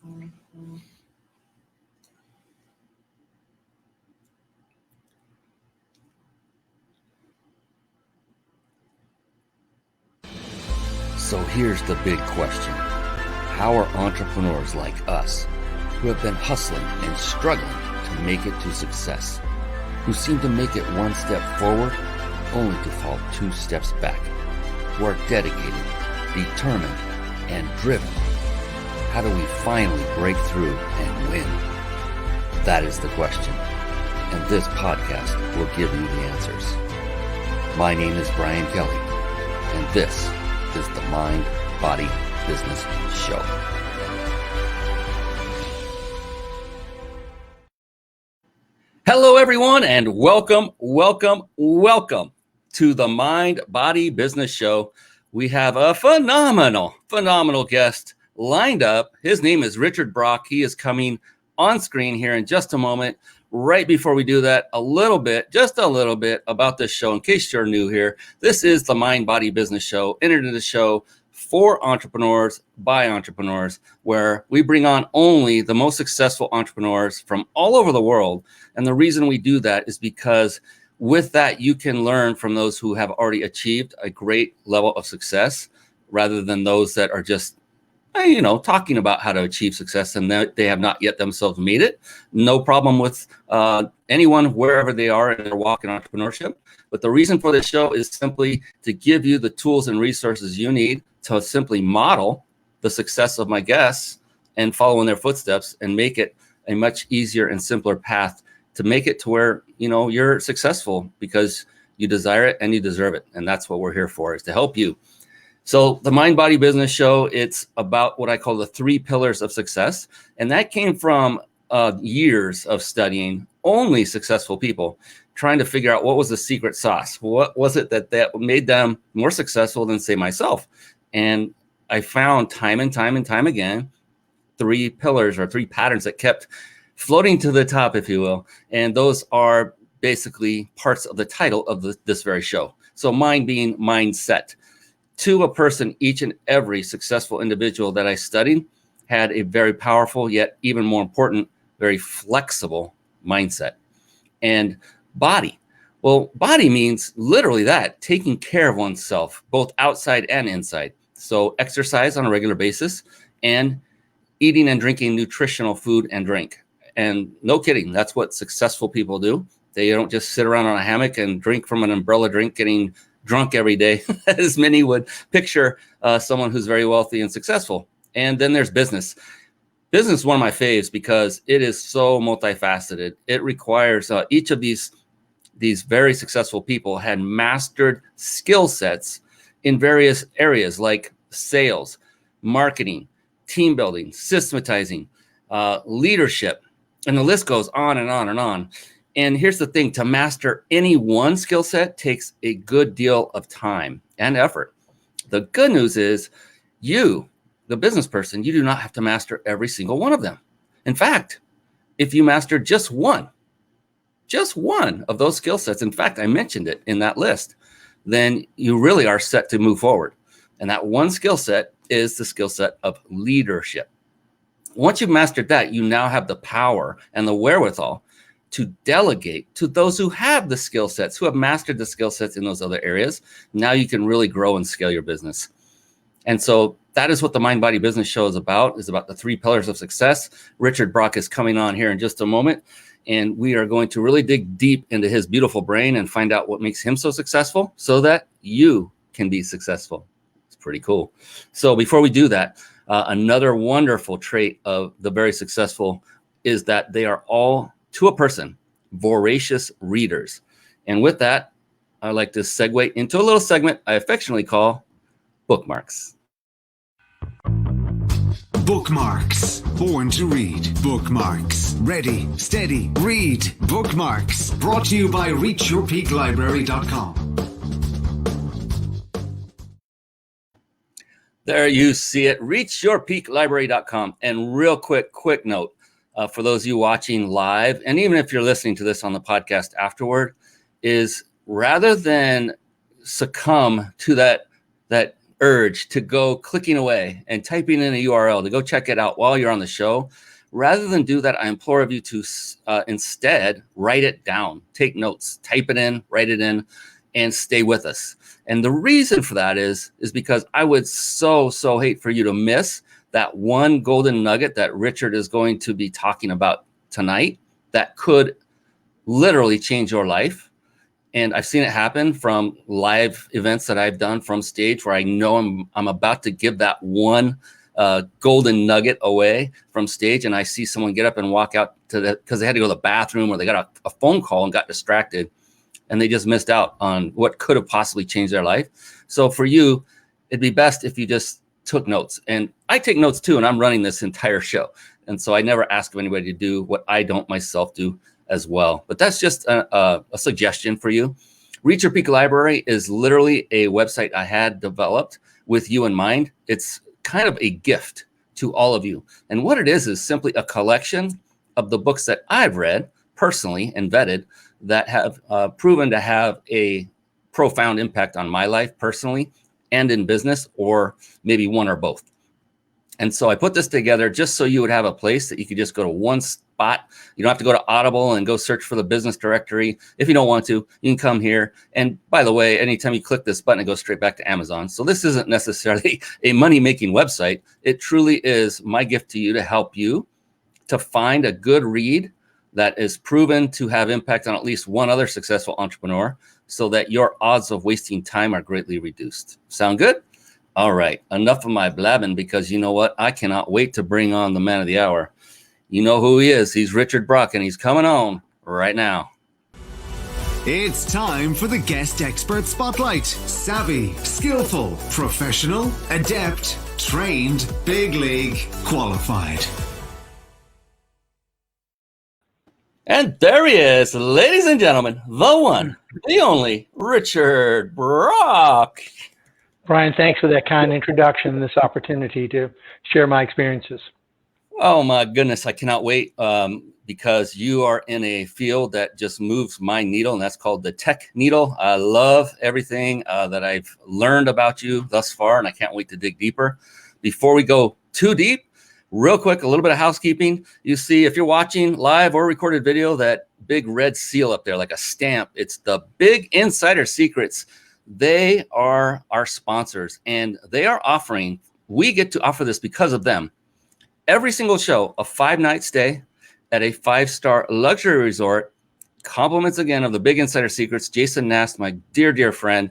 So here's the big question. How are entrepreneurs like us, who have been hustling and struggling to make it to success, who seem to make it one step forward only to fall two steps back, who are dedicated, determined, and driven? How do we finally break through and win? That is the question, and this podcast will give you the answers. My name is Brian Kelly, and this is the Mind, Body, Business Show. Hello, everyone, and welcome to the Mind, Body, Business Show. We have a phenomenal guest lined up. His name is Richard Brock. He is coming on screen here in just a moment. Right before we do that, just a little bit about this show in case you're new here. This is the Mind, Body, Business Show, internet show for entrepreneurs by entrepreneurs, where we bring on only the most successful entrepreneurs from all over the world. And the reason we do that is because with that, you can learn from those who have already achieved a great level of success rather than those that are just talking about how to achieve success and they have not yet themselves made it. No problem with anyone, wherever they are in their walk in entrepreneurship. But the reason for this show is simply to give you the tools and resources you need to simply model the success of my guests and follow in their footsteps and make it a much easier and simpler path to make it to where, you're successful because you desire it and you deserve it. And that's what we're here for, is to help you. So the Mind, Body, Business Show, it's about what I call the 3 pillars of success. And that came from years of studying only successful people, trying to figure out what was the secret sauce. What was it that made them more successful than, say, myself? And I found time and time again, 3 pillars or 3 patterns that kept floating to the top, if you will. And those are basically parts of the title of this very show. So mind being mindset. To a person, each and every successful individual that I studied had a very powerful, yet even more important, very flexible mindset. And body. Well, body means literally that, taking care of oneself, both outside and inside. So exercise on a regular basis and eating and drinking nutritional food and drink. And no kidding, that's what successful people do. They don't just sit around on a hammock and drink from an umbrella drink, getting drunk every day, as many would picture someone who's very wealthy and successful. And then there's business. Business is one of my faves because it is so multifaceted. It requires each of these very successful people had mastered skill sets in various areas like sales, marketing, team building, systematizing, leadership, and the list goes on and on and on. And here's the thing, to master any one skill set takes a good deal of time and effort. The good news is you, the business person, you do not have to master every single one of them. In fact, if you master just one of those skill sets, in fact, I mentioned it in that list, then you really are set to move forward. And that one skill set is the skill set of leadership. Once you've mastered that, you now have the power and the wherewithal to delegate to those who have the skill sets, who have mastered the skill sets in those other areas. Now you can really grow and scale your business. And so that is what the Mind, Body, Business Show is about the 3 pillars of success. Richard Brock is coming on here in just a moment, and we are going to really dig deep into his beautiful brain and find out what makes him so successful so that you can be successful. It's pretty cool. So before we do that, another wonderful trait of the very successful is that they are all, to a person, voracious readers. And with that, I like to segue into a little segment I affectionately call Bookmarks. Bookmarks. Born to read. Bookmarks. Ready, steady, read. Bookmarks. Brought to you by ReachYourPeakLibrary.com. There you see it, ReachYourPeakLibrary.com. And real quick note, for those of you watching live, and even if you're listening to this on the podcast afterward, is rather than succumb to that urge to go clicking away and typing in a URL to go check it out while you're on the show. Rather than do that, I implore of you to instead write it down, take notes, type it in, write it in, and stay with us. And the reason for that is because I would so hate for you to miss that one golden nugget that Richard is going to be talking about tonight that could literally change your life. And I've seen it happen from live events that I've done from stage where I know I'm about to give that one golden nugget away from stage, and I see someone get up and walk out to that because they had to go to the bathroom or they got a phone call and got distracted, and they just missed out on what could have possibly changed their life. So for you, it'd be best if you just took notes. And I take notes too, and I'm running this entire show. And so I never ask of anybody to do what I don't myself do as well. But that's just a suggestion for you. Reach Your Peak Library is literally a website I had developed with you in mind. It's kind of a gift to all of you. And what it is simply a collection of the books that I've read personally and vetted that have proven to have a profound impact on my life personally and in business, or maybe one or both. And so I put this together just so you would have a place that you could just go to one spot. You don't have to go to Audible and go search for the business directory. If you don't want to, you can come here. And by the way, anytime you click this button, it goes straight back to Amazon. So this isn't necessarily a money-making website. It truly is my gift to you to help you to find a good read that is proven to have impact on at least one other successful entrepreneur so that your odds of wasting time are greatly reduced. Sound good? All right, enough of my blabbing, because you know what? I cannot wait to bring on the man of the hour. You know who he is. He's Richard Brock, and he's coming on right now. It's time for the Guest Expert Spotlight. Savvy, skillful, professional, adept, trained, big league, qualified. And there he is, ladies and gentlemen, the one, the only, Richard Brock. Brian, thanks for that kind introduction and this opportunity to share my experiences. Oh my goodness, I cannot wait because you are in a field that just moves my needle, and that's called the tech needle. I love everything that I've learned about you thus far, and I can't wait to dig deeper. Before we go too deep, real quick, a little bit of housekeeping. You see, if you're watching live or recorded video, that big red seal up there, like a stamp, it's the Big Insider Secrets. They are our sponsors, and they are offering, we get to offer this because of them, every single show, a 5-night stay at a 5-star luxury resort, compliments again of the Big Insider Secrets, Jason Nast, my dear friend.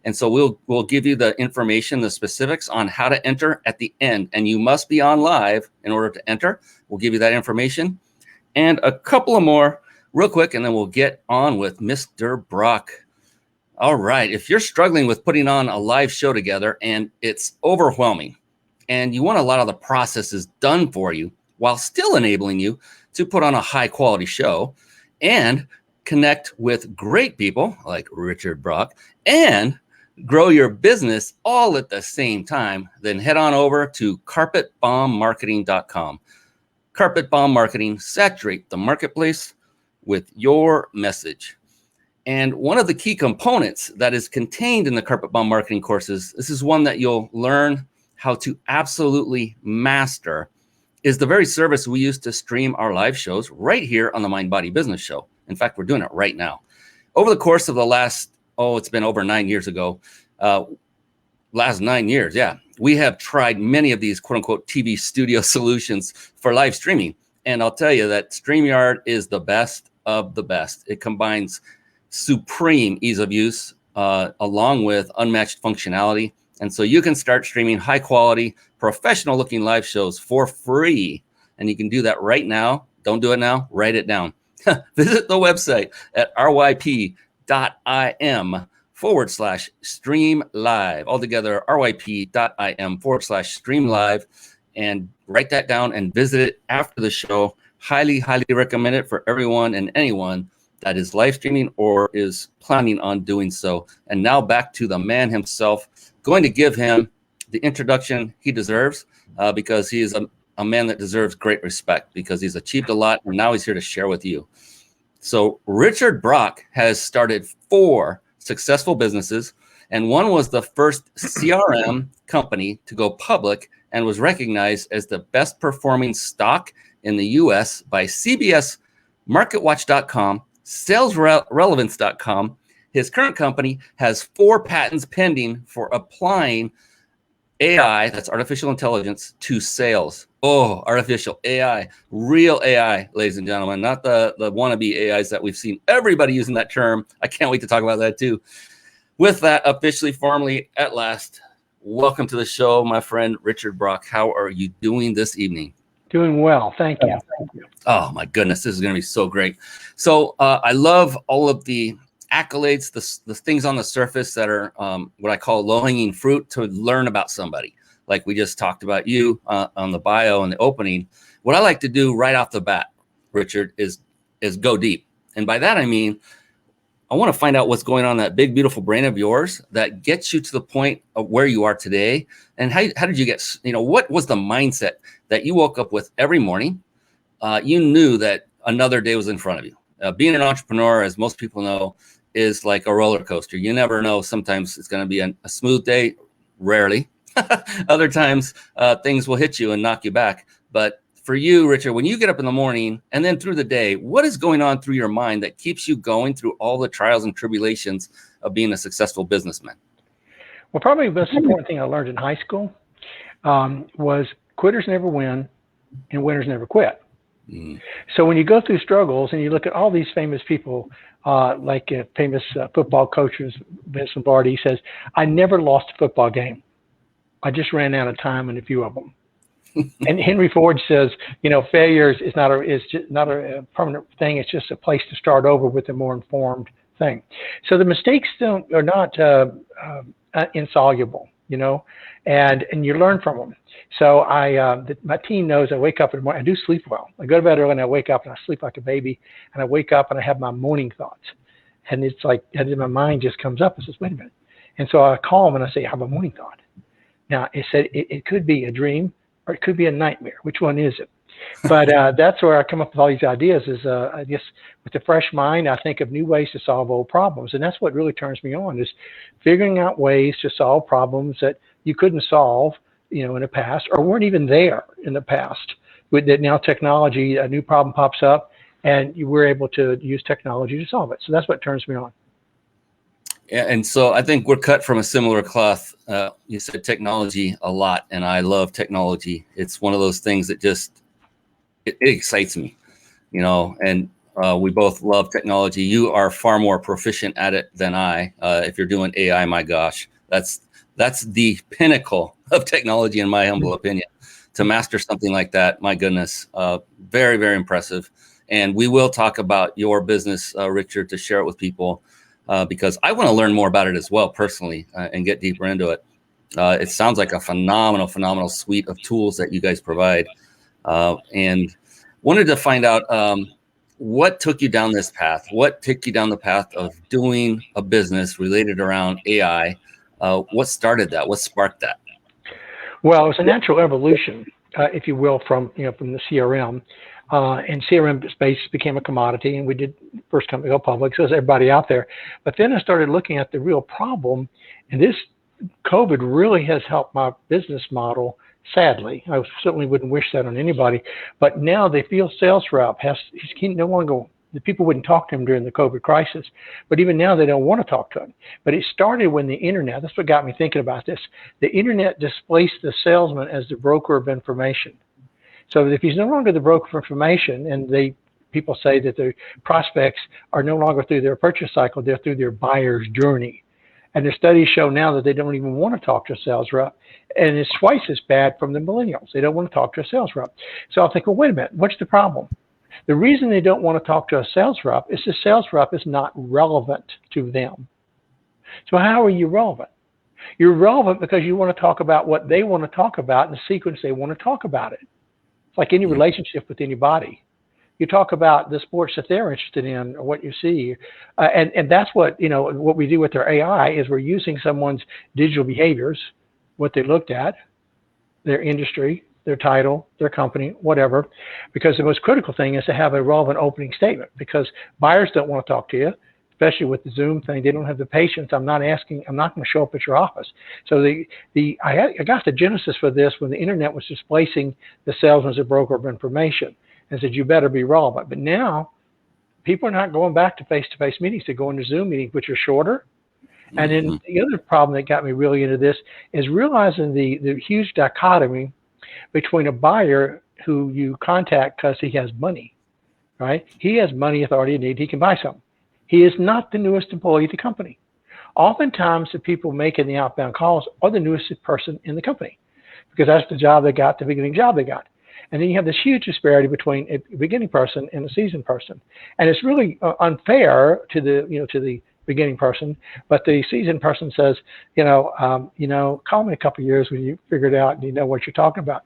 And so we'll give you the information, the specifics on how to enter at the end, and you must be on live in order to enter. We'll give you that information and a couple of more real quick, and then we'll get on with Mr. Brock. All right, if you're struggling with putting on a live show together and it's overwhelming and you want a lot of the processes done for you while still enabling you to put on a high quality show and connect with great people like Richard Brock and grow your business all at the same time, then head on over to carpetbombmarketing.com. Carpet Bomb Marketing, saturate the marketplace with your message. And one of the key components that is contained in the Carpet Bomb Marketing courses, this is one that you'll learn how to absolutely master, is the very service we use to stream our live shows right here on the Mind Body Business Show. In fact, we're doing it right now. Over the course of the last, it's been over 9 years ago, last 9 years, yeah, we have tried many of these quote unquote TV studio solutions for live streaming. And I'll tell you that StreamYard is the best of the best. It combines supreme ease of use along with unmatched functionality. And so you can start streaming high quality, professional looking live shows for free. And you can do that right now. Don't do it now, write it down. Visit the website at ryp.im/stream live. Altogether, ryp.im/stream live. And write that down and visit it after the show. Highly recommend it for everyone and anyone that is live streaming or is planning on doing so. And now back to the man himself, going to give him the introduction he deserves because he is a man that deserves great respect because he's achieved a lot and now he's here to share with you. So Richard Brock has started 4 successful businesses And one was the first CRM company to go public and was recognized as the best performing stock in the US by CBS MarketWatch.com, SalesRelevance.com. His current company has 4 patents pending for applying AI, that's artificial intelligence, to sales. Oh, artificial AI, real AI, ladies and gentlemen, not the wannabe AIs that we've seen everybody using that term. I can't wait to talk about that too. With that, officially, formally, at last, welcome to the show, my friend Richard Brock. How are you doing this evening? Doing well. Thank you. Oh, my goodness. This is going to be so great. So I love all of the accolades, the things on the surface that are what I call low-hanging fruit to learn about somebody. Like we just talked about you on the bio and the opening. What I like to do right off the bat, Richard, is go deep. And by that, I mean, I want to find out what's going on in that big, beautiful brain of yours that gets you to the point of where you are today. And how did you get, what was the mindset that you woke up with every morning? You knew that another day was in front of you. Being an entrepreneur, as most people know, is like a roller coaster. You never know. Sometimes it's going to be a smooth day, rarely. Other times things will hit you and knock you back. But for you, Richard, when you get up in the morning and then through the day, what is going on through your mind that keeps you going through all the trials and tribulations of being a successful businessman? Well, probably the most important thing I learned in high school was quitters never win and winners never quit. So when you go through struggles and you look at all these famous people, like famous football coaches, Vince Lombardi says, I never lost a football game. I just ran out of time in a few of them. And Henry Ford says, failure is not a permanent thing. It's just a place to start over with a more informed thing. So the mistakes are not insoluble, and you learn from them. So my team knows I wake up in the morning. I do sleep well. I go to bed early and I wake up and I sleep like a baby. And I wake up and I have my morning thoughts. And it's like, and my mind just comes up and says, wait a minute. And so I call them and I say, I have a morning thought. Now, it said it could be a dream or it could be a nightmare. Which one is it? But that's where I come up with all these ideas is I guess with a fresh mind, I think of new ways to solve old problems. And that's what really turns me on is figuring out ways to solve problems that you couldn't solve, in the past or weren't even there in the past. With that now technology, a new problem pops up and you were able to use technology to solve it. So that's what turns me on. Yeah, and so I think we're cut from a similar cloth. You said technology a lot, and I love technology. It's one of those things that just it excites me, and we both love technology. You are far more proficient at it than I. If you're doing AI, my gosh, that's the pinnacle of technology, in my humble opinion. To master something like that, my goodness, very, very impressive. And we will talk about your business, Richard, to share it with people. Because I want to learn more about it as well personally and get deeper into it. It sounds like a phenomenal suite of tools that you guys provide. And wanted to find out what took you down this path? What took you down the path of doing a business related around AI? What started that? What sparked that? Well, it was a natural evolution, if you will, from the CRM. And CRM space became a commodity, and we did first company go public, so there's everybody out there. But then I started looking at the real problem, and this COVID really has helped my business model. Sadly, I certainly wouldn't wish that on anybody. But now the field sales rep he no longer. The people wouldn't talk to him during the COVID crisis, but even now they don't want to talk to him. But it started when the internet. That's what got me thinking about this. The internet displaced the salesman as the broker of information. So if he's no longer the broker of information, and people say that the prospects are no longer through their purchase cycle, they're through their buyer's journey. And the studies show now that they don't even want to talk to a sales rep. And it's twice as bad from the millennials. They don't want to talk to a sales rep. So I'll think, well, wait a minute, what's the problem? The reason they don't want to talk to a sales rep is the sales rep is not relevant to them. So how are you relevant? You're relevant because you want to talk about what they want to talk about in the sequence they want to talk about it. It's like any relationship with anybody. You talk about the sports that they're interested in or what you see. And that's what we do with our AI is we're using someone's digital behaviors, what they looked at, their industry, their title, their company, whatever, because the most critical thing is to have a relevant opening statement because buyers don't want to talk to you. especially with the Zoom thing. They don't have the patience. I'm not going to show up at your office. So I got the genesis for this when the internet was displacing the salesman as a broker of information, and said, you better be relevant. But now people are not going back to face-to-face meetings. They're going to Zoom meetings, which are shorter. And then the other problem that got me really into this is realizing the huge dichotomy between a buyer who you contact because he has money, right? He has money, authority, and need. He can buy something. He is not the newest employee of the company. Oftentimes, the people making the outbound calls are the newest person in the company because that's the job they got, the beginning job they got. And then you have this huge disparity between a beginning person and a seasoned person. And it's really unfair to the beginning person, but the seasoned person says, call me a couple of years when you figure it out and you know what you're talking about.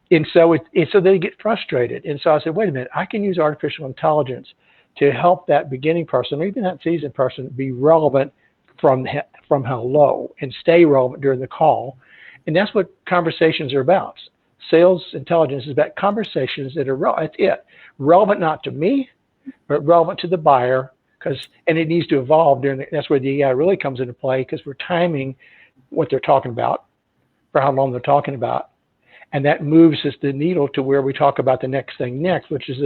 And so so they get frustrated. And so I said, wait a minute, I can use artificial intelligence to help that beginning person or even that seasoned person be relevant from hello and stay relevant during the call. And that's what conversations are about. Sales intelligence is about conversations that are relevant. That's it. Relevant not to me, but relevant to the buyer. And it needs to evolve that's where the AI really comes into play, because we're timing what they're talking about for how long they're talking about. And that moves us the needle to where we talk about the next thing next, which is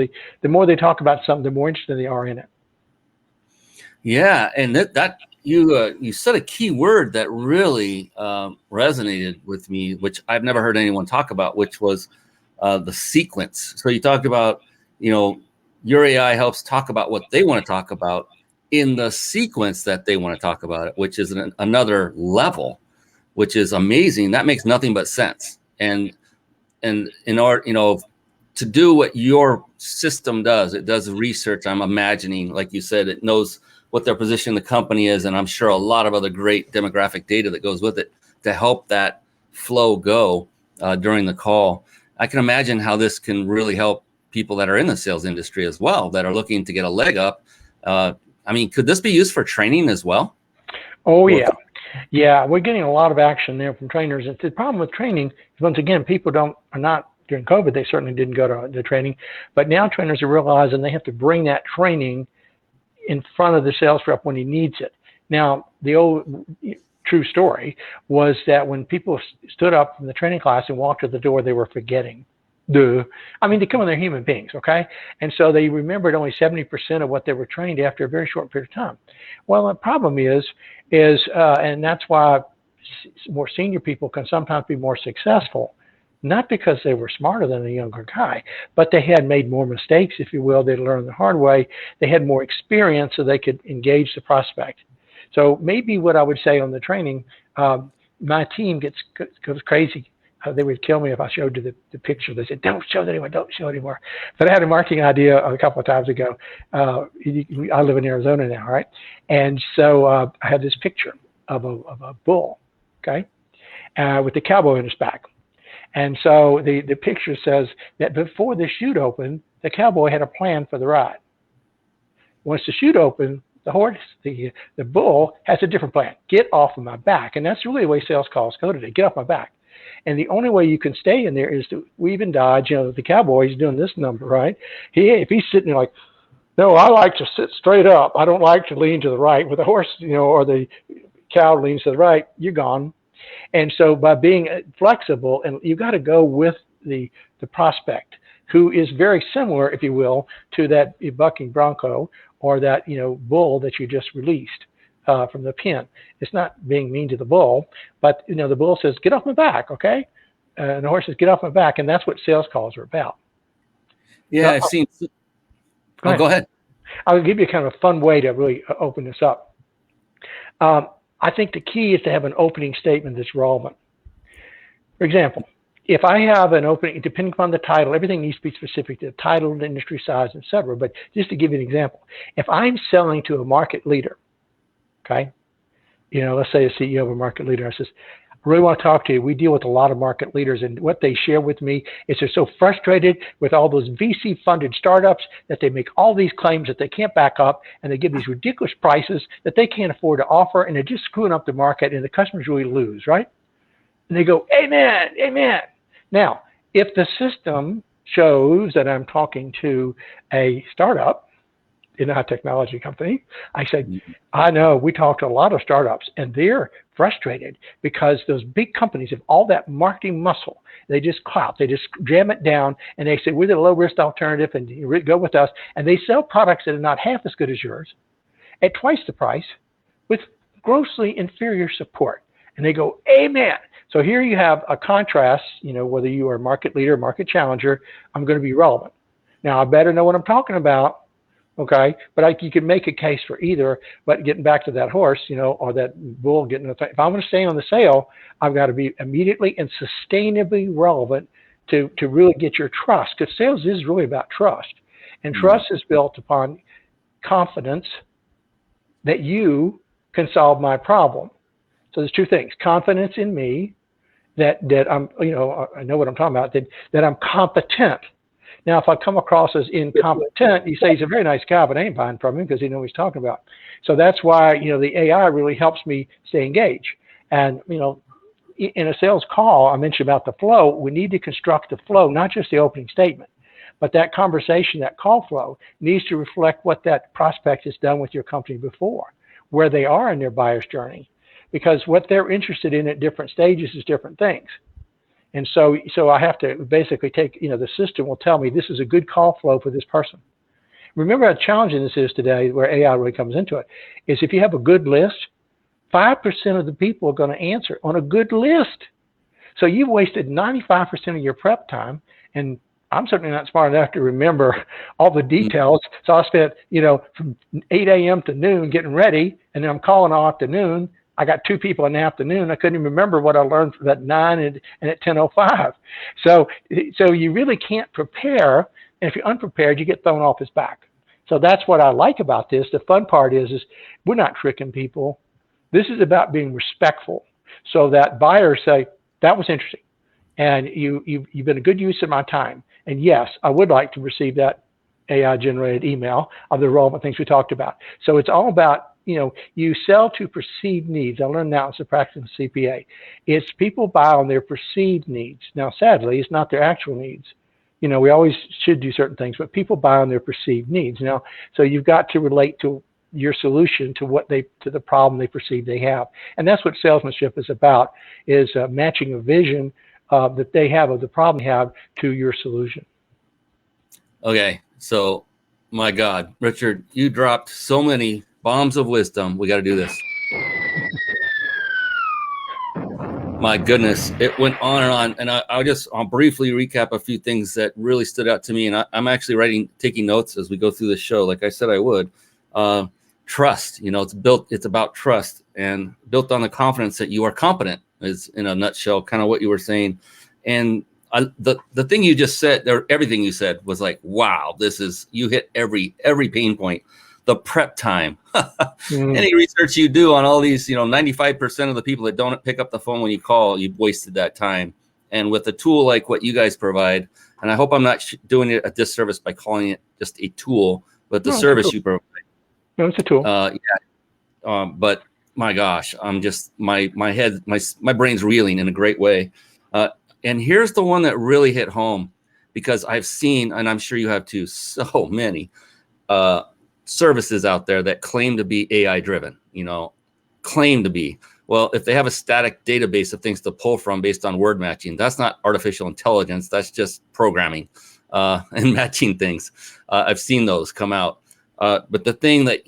the more they talk about something, the more interested they are in it. Yeah. And that you said a key word that really resonated with me, which I've never heard anyone talk about, which was the sequence. So you talked about, your AI helps talk about what they want to talk about in the sequence that they want to talk about it, which is another level, which is amazing. That makes nothing but sense. And in order, to do what your system does, it does research. I'm imagining, like you said, it knows what their position in the company is, and I'm sure a lot of other great demographic data that goes with it to help that flow go during the call. I can imagine how this can really help people that are in the sales industry as well, that are looking to get a leg up. Could this be used for training as well? Oh, yeah. Yeah, we're getting a lot of action there from trainers. And the problem with training is, once again, people are not, during COVID, they certainly didn't go to the training. But now trainers are realizing they have to bring that training in front of the sales rep when he needs it. Now, the old true story was that when people stood up from the training class and walked to the door, they were forgetting. They come in, they're human beings, okay? And so they remembered only 70% of what they were trained after a very short period of time. Well, the problem is, and that's why more senior people can sometimes be more successful, not because they were smarter than a younger guy, but they had made more mistakes, if you will. They learned the hard way. They had more experience, so they could engage the prospect. So maybe what I would say on the training, my team goes crazy. They would kill me if I showed you the picture. They said, don't show that anymore, don't show it anymore. But I had a marketing idea a couple of times ago. I live in Arizona now, right? And so I had this picture of a bull, okay, with the cowboy on his back. And so the picture says that before the chute opened, the cowboy had a plan for the ride. Once the chute opened, the horse, the bull has a different plan. Get off of my back. And that's really the way sales calls go today. Get off my back. And the only way you can stay in there is to weave and dodge. The cowboy's doing this number, right? If he's sitting there like, no, I like to sit straight up. I don't like to lean to the right. With the horse, or the cow leans to the right, you're gone. And so by being flexible, and you've got to go with the prospect, who is very similar, if you will, to that bucking bronco or that bull that you just released from the pen. It's not being mean to the bull, but the bull says, "Get off my back," okay? And the horse says, "Get off my back," and that's what sales calls are about. Yeah, I've seen. Go ahead. I'll give you kind of a fun way to really open this up. I think the key is to have an opening statement that's relevant. For example, if I have an opening, depending upon the title, everything needs to be specific to the title, the industry size, etc. But just to give you an example, if I'm selling to a market leader, okay, let's say a CEO of a market leader, I says, I really want to talk to you. We deal with a lot of market leaders, and what they share with me is they're so frustrated with all those VC-funded startups that they make all these claims that they can't back up, and they give these ridiculous prices that they can't afford to offer, and they're just screwing up the market, and the customers really lose, right? And they go, amen, amen. Now, if the system shows that I'm talking to a startup, in a technology company. I said, I know we talked to a lot of startups, and they're frustrated because those big companies have all that marketing muscle. They just clout, they just jam it down, and they say, we're the low risk alternative, and you go with us. And they sell products that are not half as good as yours at twice the price with grossly inferior support. And they go, amen. So here you have a contrast, whether you are a market leader, market challenger, I'm going to be relevant. Now, I better know what I'm talking about. Okay, but you can make a case for either. But getting back to that horse, or that bull getting the thing, if I'm going to stay on the sale, I've got to be immediately and sustainably relevant to really get your trust. Because sales is really about trust, and trust is built upon confidence that you can solve my problem. So there's two things: confidence in me that I'm, I know what I'm talking about. That I'm competent. Now, if I come across as incompetent, you say he's a very nice guy, but I ain't buying from him because he knows what he's talking about. So that's why, the AI really helps me stay engaged. And, in a sales call, I mentioned about the flow. We need to construct the flow, not just the opening statement, but that conversation, that call flow needs to reflect what that prospect has done with your company before, where they are in their buyer's journey, because what they're interested in at different stages is different things. And so I have to basically take, the system will tell me this is a good call flow for this person. Remember how challenging this is today, where AI really comes into it, is if you have a good list, 5% of the people are going to answer on a good list. So you've wasted 95% of your prep time, and I'm certainly not smart enough to remember all the details. So I spent, from 8 a.m. to noon getting ready, and then I'm calling all afternoon. I got 2 people in the afternoon. I couldn't even remember what I learned at 9 and at 10:05. So you really can't prepare. And if you're unprepared, you get thrown off his back. So that's what I like about this. The fun part is we're not tricking people. This is about being respectful, so that buyers say, that was interesting. And you've been a good use of my time. And yes, I would like to receive that AI generated email of the relevant things we talked about. So it's all about, you sell to perceived needs. I learned now as a practicing CPA. It's people buy on their perceived needs. Now, sadly, it's not their actual needs. We always should do certain things, but people buy on their perceived needs. Now, so you've got to relate to your solution to the problem they perceive they have. And that's what salesmanship is about, is matching a vision that they have of the problem they have to your solution. Okay. So, my God, Richard, you dropped so many bombs of wisdom. We got to do this. My goodness, it went on and on. And I'll briefly recap a few things that really stood out to me. And I'm actually taking notes as we go through the show, like I said I would. Trust, it's about trust, and built on the confidence that you are competent is, in a nutshell, kind of what you were saying. And the thing you just said, everything you said was like, wow, you hit every pain point. The prep time. Any research you do on all these, 95% of the people that don't pick up the phone when you call, you've wasted that time. And with a tool like what you guys provide, and I hope I'm not doing it a disservice by calling it just a tool, but the service you provide. No, it's a tool. But my gosh, I'm just, my head, my brain's reeling in a great way. And here's the one that really hit home, because I've seen, and I'm sure you have too, so many services out there that claim to be AI driven, claim to be. Well, if they have a static database of things to pull from based on word matching, that's not artificial intelligence. That's just programming and matching things. I've seen those come out. But the thing that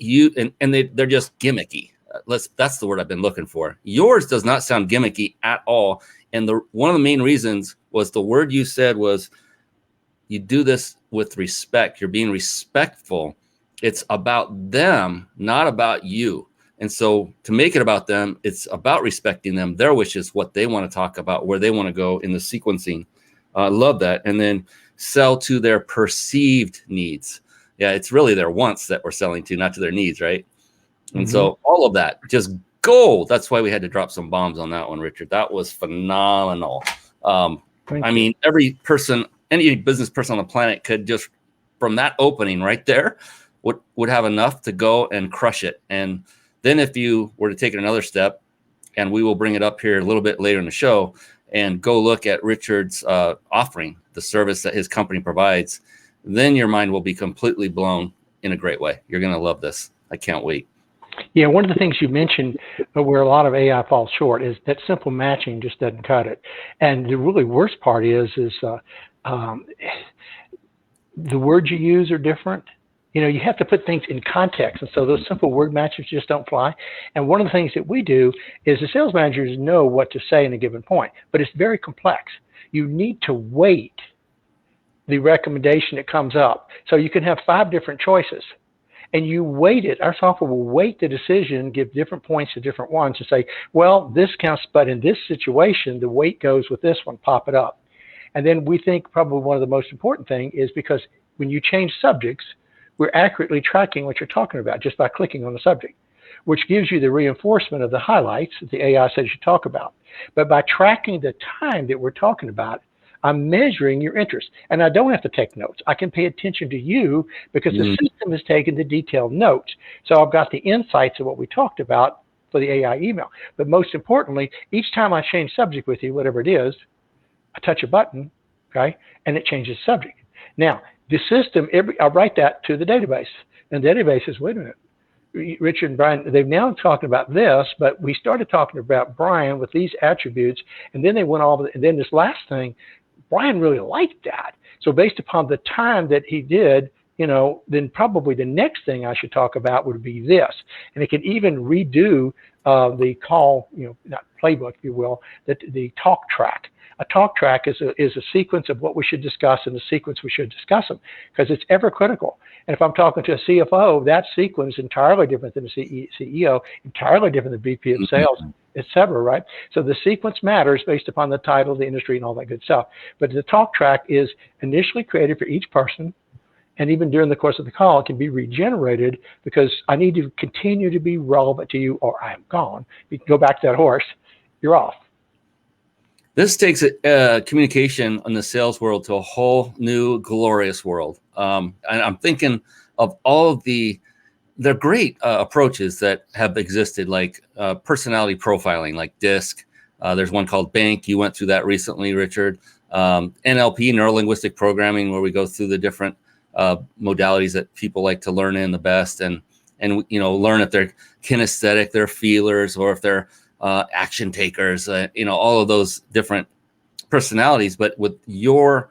they're just gimmicky. That's the word I've been looking for. Yours does not sound gimmicky at all. And one of the main reasons was the word you said was, you do this with respect. You're being respectful. It's about them, not about you. And so to make it about them, it's about respecting them, their wishes, what they want to talk about, where they want to go in the sequencing. I love that. And then sell to their perceived needs. Yeah, it's really their wants that we're selling to, not to their needs, right? And so all of that, just gold. That's why we had to drop some bombs on that one, Richard. That was phenomenal. I mean, every person, any business person on the planet could just, from that opening right there, would have enough to go and crush it. And then if you were to take it another step, and we will bring it up here a little bit later in the show, and go look at Richard's offering, the service that his company provides, then your mind will be completely blown. in a great way. You're going to love this. I can't wait. Yeah, one of the things you mentioned where a lot of AI falls short is that simple matching just doesn't cut it. And the really worst part is the words you use are different. You have to put things in context. And so those simple word matches just don't fly. And one of the things that we do is the sales managers know what to say in a given point, but it's very complex. You need to weight the recommendation that comes up. So you can have 5 different choices. And you weight it. Our software will weight the decision, give different points to different ones, and say, well, this counts, but in this situation, the weight goes with this one, pop it up. And then we think probably one of the most important thing is because when you change subjects, we're accurately tracking what you're talking about just by clicking on the subject, which gives you the reinforcement of the highlights that the AI says you talk about. But by tracking the time that we're talking about, I'm measuring your interest. And I don't have to take notes. I can pay attention to you because the system has taken the detailed notes. So I've got the insights of what we talked about for the AI email. But most importantly, each time I change subject with you, whatever it is, I touch a button, okay, and it changes subject. Now, the system, I write that to the database. And the database says, wait a minute, Richard and Brian, they've now talking about this, but we started talking about Brian with these attributes, and then they went all, and then this last thing, Brian really liked that. So based upon the time that he did, then probably the next thing I should talk about would be this. And it can even redo the call, not playbook, if you will, the talk track. A talk track is a sequence of what we should discuss and the sequence we should discuss them because it's ever critical. And if I'm talking to a CFO, that sequence is entirely different than a CEO, entirely different than VP of sales, et cetera, right? So the sequence matters based upon the title, the industry, and all that good stuff. But the talk track is initially created for each person, and even during the course of the call, it can be regenerated because I need to continue to be relevant to you or I'm gone. You can go back to that horse, you're off. This takes communication in the sales world to a whole new glorious world. And I'm thinking of all of the great approaches that have existed, like personality profiling, like DISC. There's one called Bank. You went through that recently, Richard. NLP, neuro-linguistic programming, where we go through the different modalities that people like to learn in the best, and learn if they're kinesthetic, they're feelers, or if they're action takers, all of those different personalities. But with your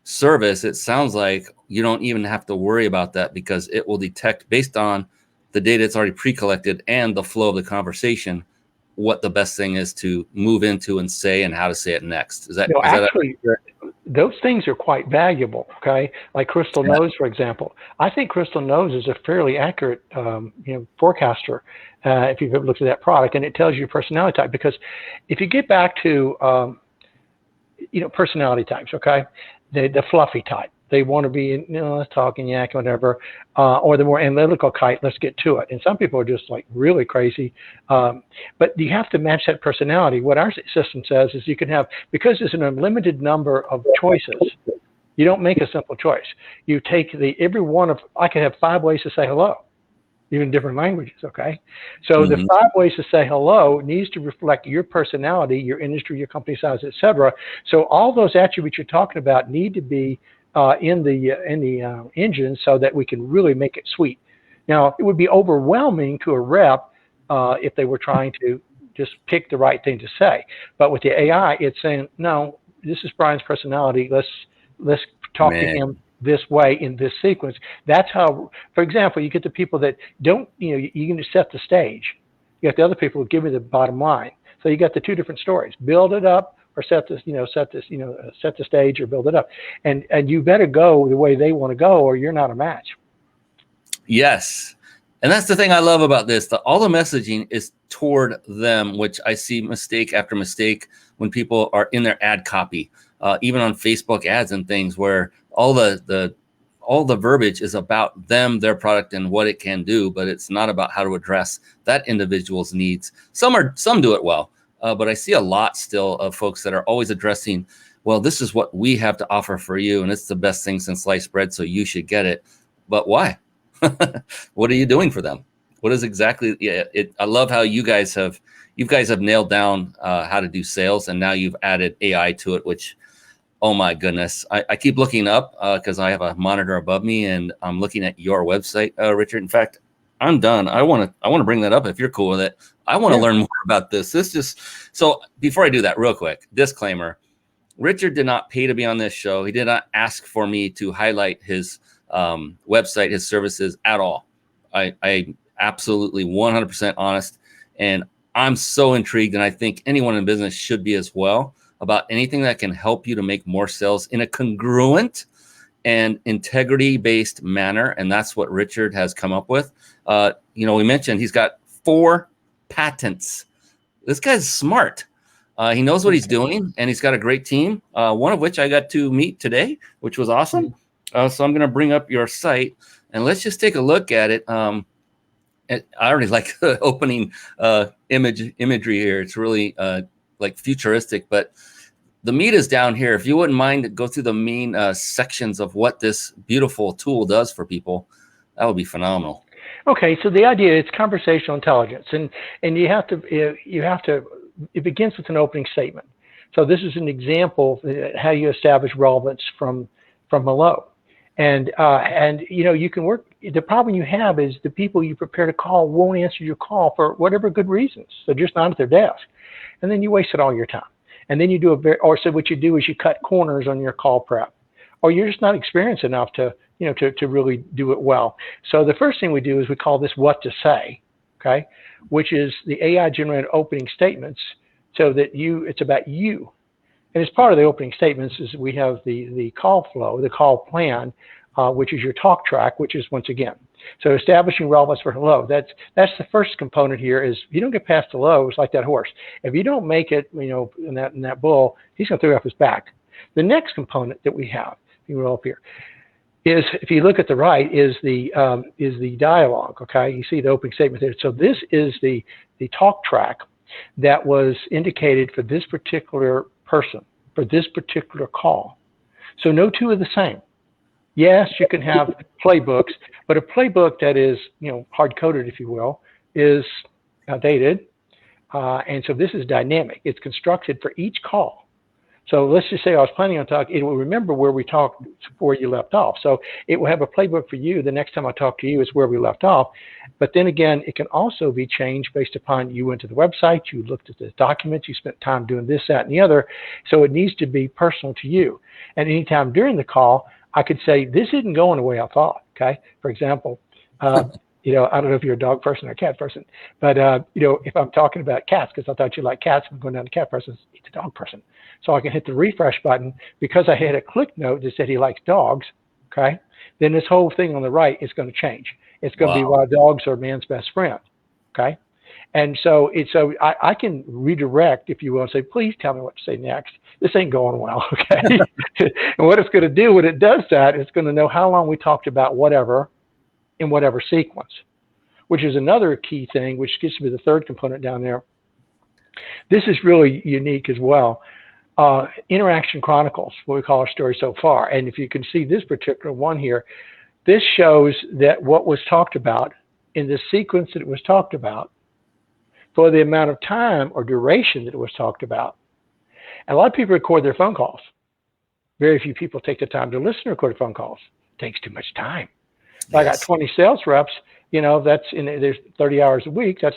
service, it sounds like you don't even have to worry about that because it will detect based on the data that's already pre-collected and the flow of the conversation what the best thing is to move into and say and how to say it next. Is that actually those things are quite valuable, okay? Like Crystal Knows, for example. I think Crystal Knows is a fairly accurate forecaster if you've ever looked at that product, and it tells you your personality type. Because if you get back to personality types, okay, the fluffy type, they want to be, let's talk and yak, whatever, or the more analytical type, let's get to it. And some people are just like really crazy. But you have to match that personality. What our system says is you can have, because there's an unlimited number of choices, you don't make a simple choice. You take every one of, I could have 5 ways to say hello, even different languages, okay? So the 5 ways to say hello needs to reflect your personality, your industry, your company size, et cetera. So all those attributes you're talking about need to be in the engine so that we can really make it sweet. Now, it would be overwhelming to a rep if they were trying to just pick the right thing to say. But with the AI, it's saying, no, this is Brian's personality. Let's talk to him this way in this sequence. That's how, for example, you get the people that don't, you can just set the stage. You got the other people who give me the bottom line. So you got the 2 different stories. Build it up, or set the stage, or build it up, and you better go the way they want to go, or you're not a match. Yes, and that's the thing I love about this. All the messaging is toward them, which I see mistake after mistake when people are in their ad copy, even on Facebook ads and things, where all the verbiage is about them, their product, and what it can do, but it's not about how to address that individual's needs. Some do it well. But I see a lot still of folks that are always addressing, well, this is what we have to offer for you, and it's the best thing since sliced bread, so you should get it. But why? What are you doing for them? What is exactly? I love how you guys have nailed down how to do sales, and now you've added AI to it, which, Oh my goodness. I keep looking up because I have a monitor above me and I'm looking at your website, Richard. In fact, I'm done. I want to bring that up if you're cool with it. I want to learn more about this. So before I do that, real quick, disclaimer. Richard did not pay to be on this show. He did not ask for me to highlight his website, his services at all. I absolutely 100% honest. And I'm so intrigued, and I think anyone in business should be as well, about anything that can help you to make more sales in a congruent and integrity-based manner. And that's what Richard has come up with. We mentioned he's got 4 patents. This guy's smart. He knows what he's doing, and he's got a great team, one of which I got to meet today, which was awesome. So I'm going to bring up your site, and let's just take a look at it. I already like the opening imagery here. It's really like futuristic, but the meat is down here. If you wouldn't mind, go through the main sections of what this beautiful tool does for people. That would be phenomenal. Okay, so the idea is conversational intelligence, and you have to it begins with an opening statement. So this is an example of how you establish relevance from hello. And you can work. The problem you have is the people you prepare to call won't answer your call for whatever good reasons. They're just not at their desk, and then you wasted all your time. And then you do so what you do is you cut corners on your call prep, or you're just not experienced enough to really do it well. So the first thing we do is we call this what to say, okay, which is the AI generated opening statements, so that it's about you. And as part of the opening statements is we have the call flow, the call plan, which is your talk track, which is once again. So establishing relevance for hello. That's the first component here. Is if you don't get past hello, it's like that horse. If you don't make it, in that bull, he's going to throw you off his back. The next component that we have, you roll up here, is if you look at the right is the dialogue. Okay, you see the opening statement there. So this is the talk track that was indicated for this particular person, for this particular call. So no two are the same. Yes, you can have playbooks, but a playbook that is, hard-coded, if you will, is outdated. And so this is dynamic. It's constructed for each call. So let's just say I was planning on talking, it will remember where we talked before you left off. So it will have a playbook for you. The next time I talk to you is where we left off. But then again, it can also be changed based upon you went to the website, you looked at the documents, you spent time doing this, that, and the other. So it needs to be personal to you. And anytime during the call, I could say, this isn't going the way I thought, okay? For example, I don't know if you're a dog person or a cat person, but, if I'm talking about cats, because I thought you like cats, I'm going down to cat person, he's a dog person. So I can hit the refresh button because I had a click note that said he likes dogs, okay? Then this whole thing on the right is going to change. It's going to be why dogs are man's best friend, okay? And so I can redirect, if you will, and say, please tell me what to say next. This ain't going well, okay? And what it's going to do when it does that, it's going to know how long we talked about whatever in whatever sequence, which is another key thing, which gets to be the third component down there. This is really unique as well. Interaction Chronicles, what we call our story so far. And if you can see this particular one here, this shows that what was talked about in the sequence that it was talked about for the amount of time or duration that it was talked about. And a lot of people record their phone calls. Very few people take the time to listen to recorded phone calls. It takes too much time. Yes. I got 20 sales reps, there's 30 hours a week. That's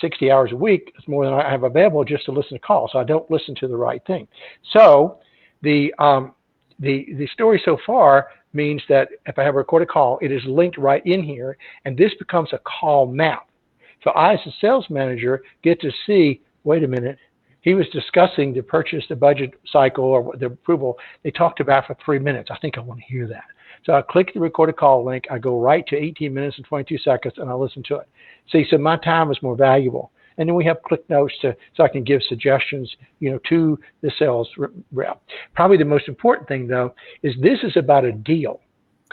60 hours a week. It's more than I have available just to listen to calls. So I don't listen to the right thing. So the story so far means that if I have a recorded call, it is linked right in here, and this becomes a call map. So I, as a sales manager, get to see, wait a minute, he was discussing the purchase, the budget cycle, or the approval they talked about for 3 minutes. I think I want to hear that. So I click the recorded call link. I go right to 18 minutes and 22 seconds, and I listen to it. See, so my time is more valuable. And then we have click notes so I can give suggestions, to the sales rep. Probably the most important thing, though, is this is about a deal,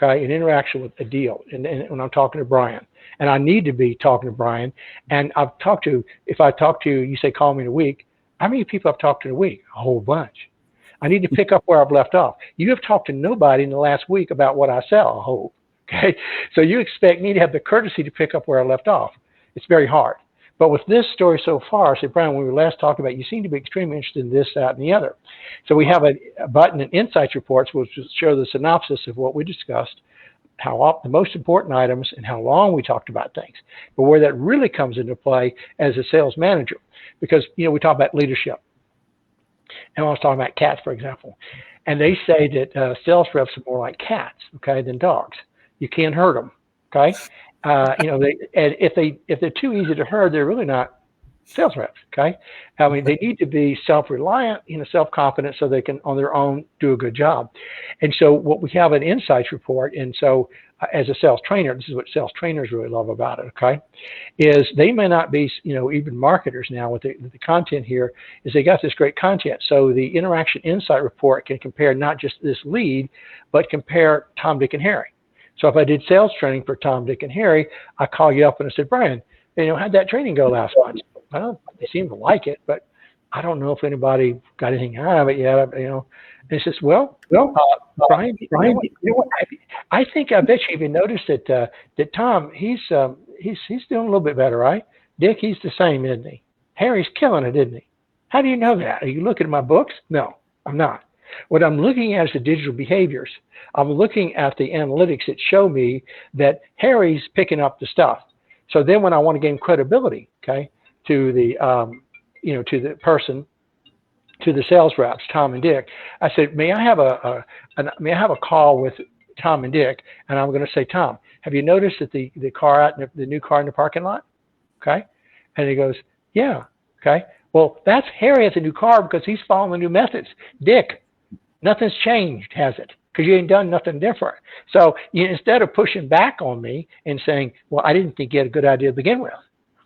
okay, an interaction with a deal. And when I'm talking to Brian, and I need to be talking to Brian, and if I talk to you, you say, call me in a week. How many people I've talked to in a week? A whole bunch. I need to pick up where I've left off. You have talked to nobody in the last week about what I sell, I hope. Okay, so you expect me to have the courtesy to pick up where I left off. It's very hard. But with this story so far, I said, Brian, when we last talked about it, you seem to be extremely interested in this, that, and the other. So we have a button in Insights Reports, which will show the synopsis of what we discussed, the most important items, and how long we talked about things. But where that really comes into play as a sales manager, because we talk about leadership. And I was talking about cats, for example. And they say that sales reps are more like cats, okay, than dogs. You can't hurt them, okay? And if they're too easy to herd, they're really not sales reps, okay? I mean, they need to be self-reliant, self-confident, so they can, on their own, do a good job. And so what we have an Insights report, and so as a sales trainer, this is what sales trainers really love about it, okay, is they may not be, even marketers now with the content here, is they got this great content. So the Interaction Insight report can compare not just this lead, but compare Tom, Dick, and Harry. So if I did sales training for Tom, Dick, and Harry, I call you up and I said, Brian, how'd that training go last month? Well, they seem to like it, but I don't know if anybody got anything out of it yet. And he says, well, Brian, I bet you even noticed that Tom, he's doing a little bit better, right? Dick, he's the same, isn't he? Harry's killing it, isn't he? How do you know that? Are you looking at my books? No, I'm not. What I'm looking at is the digital behaviors. I'm looking at the analytics that show me that Harry's picking up the stuff. So then when I want to gain credibility, okay, to the, to the person, to the sales reps, Tom and Dick, I said, may I have a call with Tom and Dick? And I'm going to say, Tom, have you noticed that the car out in the new car in the parking lot? Okay. And he goes, yeah. Okay. Well, that's Harry has a new car because he's following the new methods. Dick, nothing's changed, has it? Because you ain't done nothing different. So instead of pushing back on me and saying, well, I didn't think you had a good idea to begin with.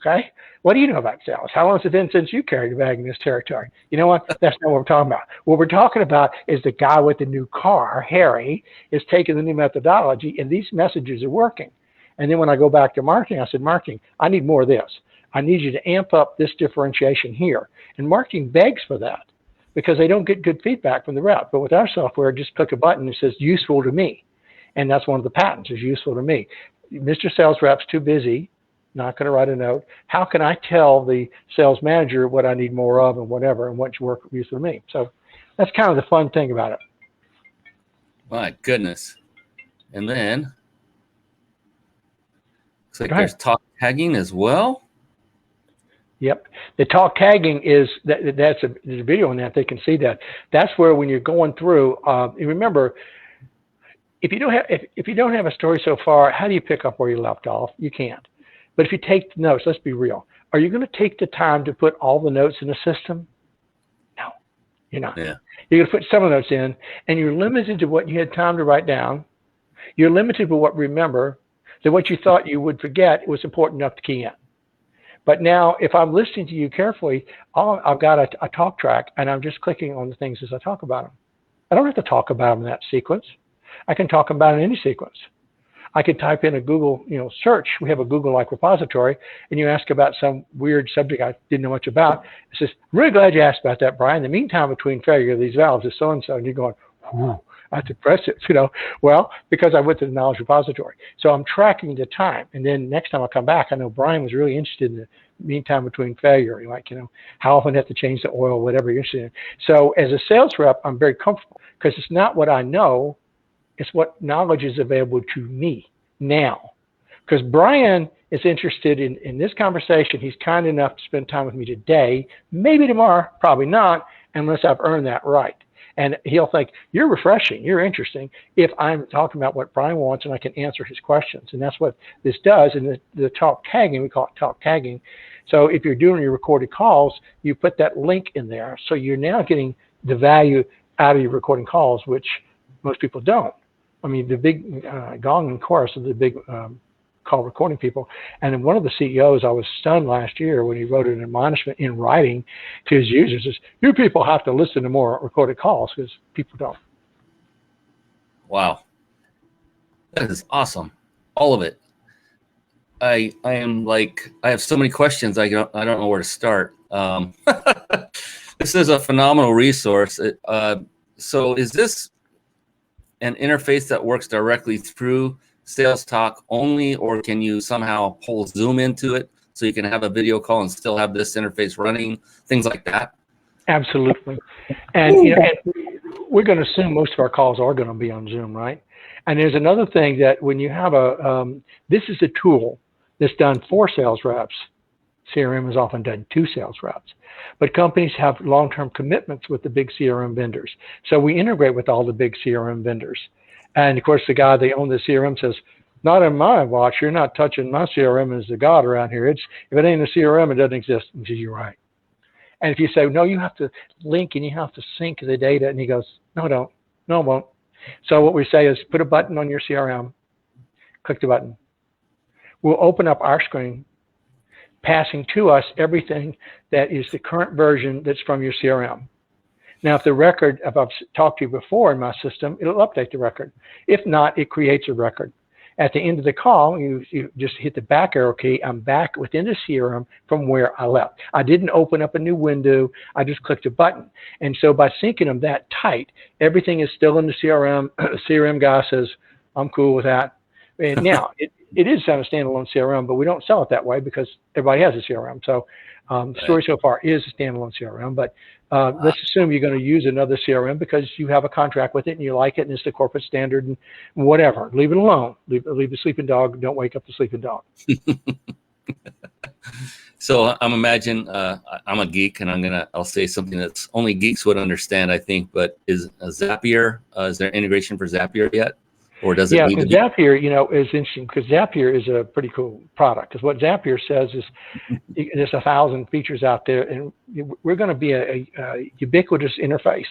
Okay. What do you know about sales? How long has it been since you carried a bag in this territory? You know what? That's not what we're talking about. What we're talking about is the guy with the new car, Harry, is taking the new methodology, and these messages are working. And then when I go back to marketing, I said, marketing, I need more of this. I need you to amp up this differentiation here. And marketing begs for that because they don't get good feedback from the rep. But with our software, just click a button that says useful to me. And that's one of the patents, is useful to me. Mr. Sales Rep's too busy, not going to write a note. How can I tell the sales manager what I need more of and whatever, and what's work useful to me? So that's kind of the fun thing about it. My goodness. And then looks like there's talk tagging as well. Yep. The talk tagging is there's a video on that. They can see that. That's where when you're going through, remember, if you don't have a story so far, how do you pick up where you left off? You can't. But if you take the notes, let's be real. Are you going to take the time to put all the notes in the system? No, you're not. Yeah. You're going to put some of the notes in, and you're limited to what you had time to write down. You're limited to what remember. That what you thought you would forget, it was important enough to key in. But now, if I'm listening to you carefully, I've got a talk track, and I'm just clicking on the things as I talk about them. I don't have to talk about them in that sequence. I can talk about it in any sequence. I could type in a Google, search. We have a Google-like repository, and you ask about some weird subject I didn't know much about. It says, I'm really glad you asked about that, Brian. The mean time between failure of these valves is so-and-so. And you're going, whew, that's impressive, Well, because I went to the knowledge repository. So I'm tracking the time. And then next time I come back, I know Brian was really interested in the mean time between failure. How often I have to change the oil, whatever you're interested in. So as a sales rep, I'm very comfortable because it's not what I know. It's what knowledge is available to me now. Because Brian is interested in this conversation. He's kind enough to spend time with me today, maybe tomorrow, probably not, unless I've earned that right. And he'll think, you're refreshing, you're interesting, if I'm talking about what Brian wants and I can answer his questions. And that's what this does. And the talk tagging, we call it talk tagging. So if you're doing your recorded calls, you put that link in there. So you're now getting the value out of your recording calls, which most people don't. I mean, the big Gong and Chorus are the big call recording people. And then one of the CEOs, I was stunned last year when he wrote an admonishment in writing to his users, is you people have to listen to more recorded calls because people don't. Wow. That is awesome. All of it. I have so many questions. I don't know where to start. This is a phenomenal resource. So is this an interface that works directly through Sales Talk only, or can you somehow pull Zoom into it so you can have a video call and still have this interface running, things like that? Absolutely. And, you know, and we're going to assume most of our calls are going to be on Zoom, right? And there's another thing that when you have this is a tool that's done for sales reps. CRM is often done to sales reps. But companies have long-term commitments with the big CRM vendors. So we integrate with all the big CRM vendors. And of course, the guy that owns the CRM says, not in my watch, you're not touching my CRM as the God around here. If it ain't a CRM, it doesn't exist. And he says, you're right. And if you say, no, you have to link and you have to sync the data, and he goes, no, don't. No, it won't. So what we say is put a button on your CRM, click the button. We'll open up our screen, passing to us everything that is the current version that's from your CRM. Now, if the record, if I've talked to you before in my system, it'll update the record. If not, it creates a record. At the end of the call, you just hit the back arrow key. I'm back within the CRM from where I left. I didn't open up a new window. I just clicked a button. And so by syncing them that tight, everything is still in the CRM. The CRM guy says, I'm cool with that. And now, it is on a standalone CRM, but we don't sell it that way because everybody has a CRM. So the story so far is a standalone CRM, but let's assume you're going to use another CRM because you have a contract with it and you like it and it's the corporate standard and whatever. Leave it alone. Leave the sleeping dog. Don't wake up the sleeping dog. So I'm I'm a geek, and I'll say something that's only geeks would understand, I think. But is Zapier? Is there integration for Zapier yet? Or does it need to be? Zapier, is interesting because Zapier is a pretty cool product. Because what Zapier says is there's 1,000 features out there, and we're going to be a ubiquitous interface.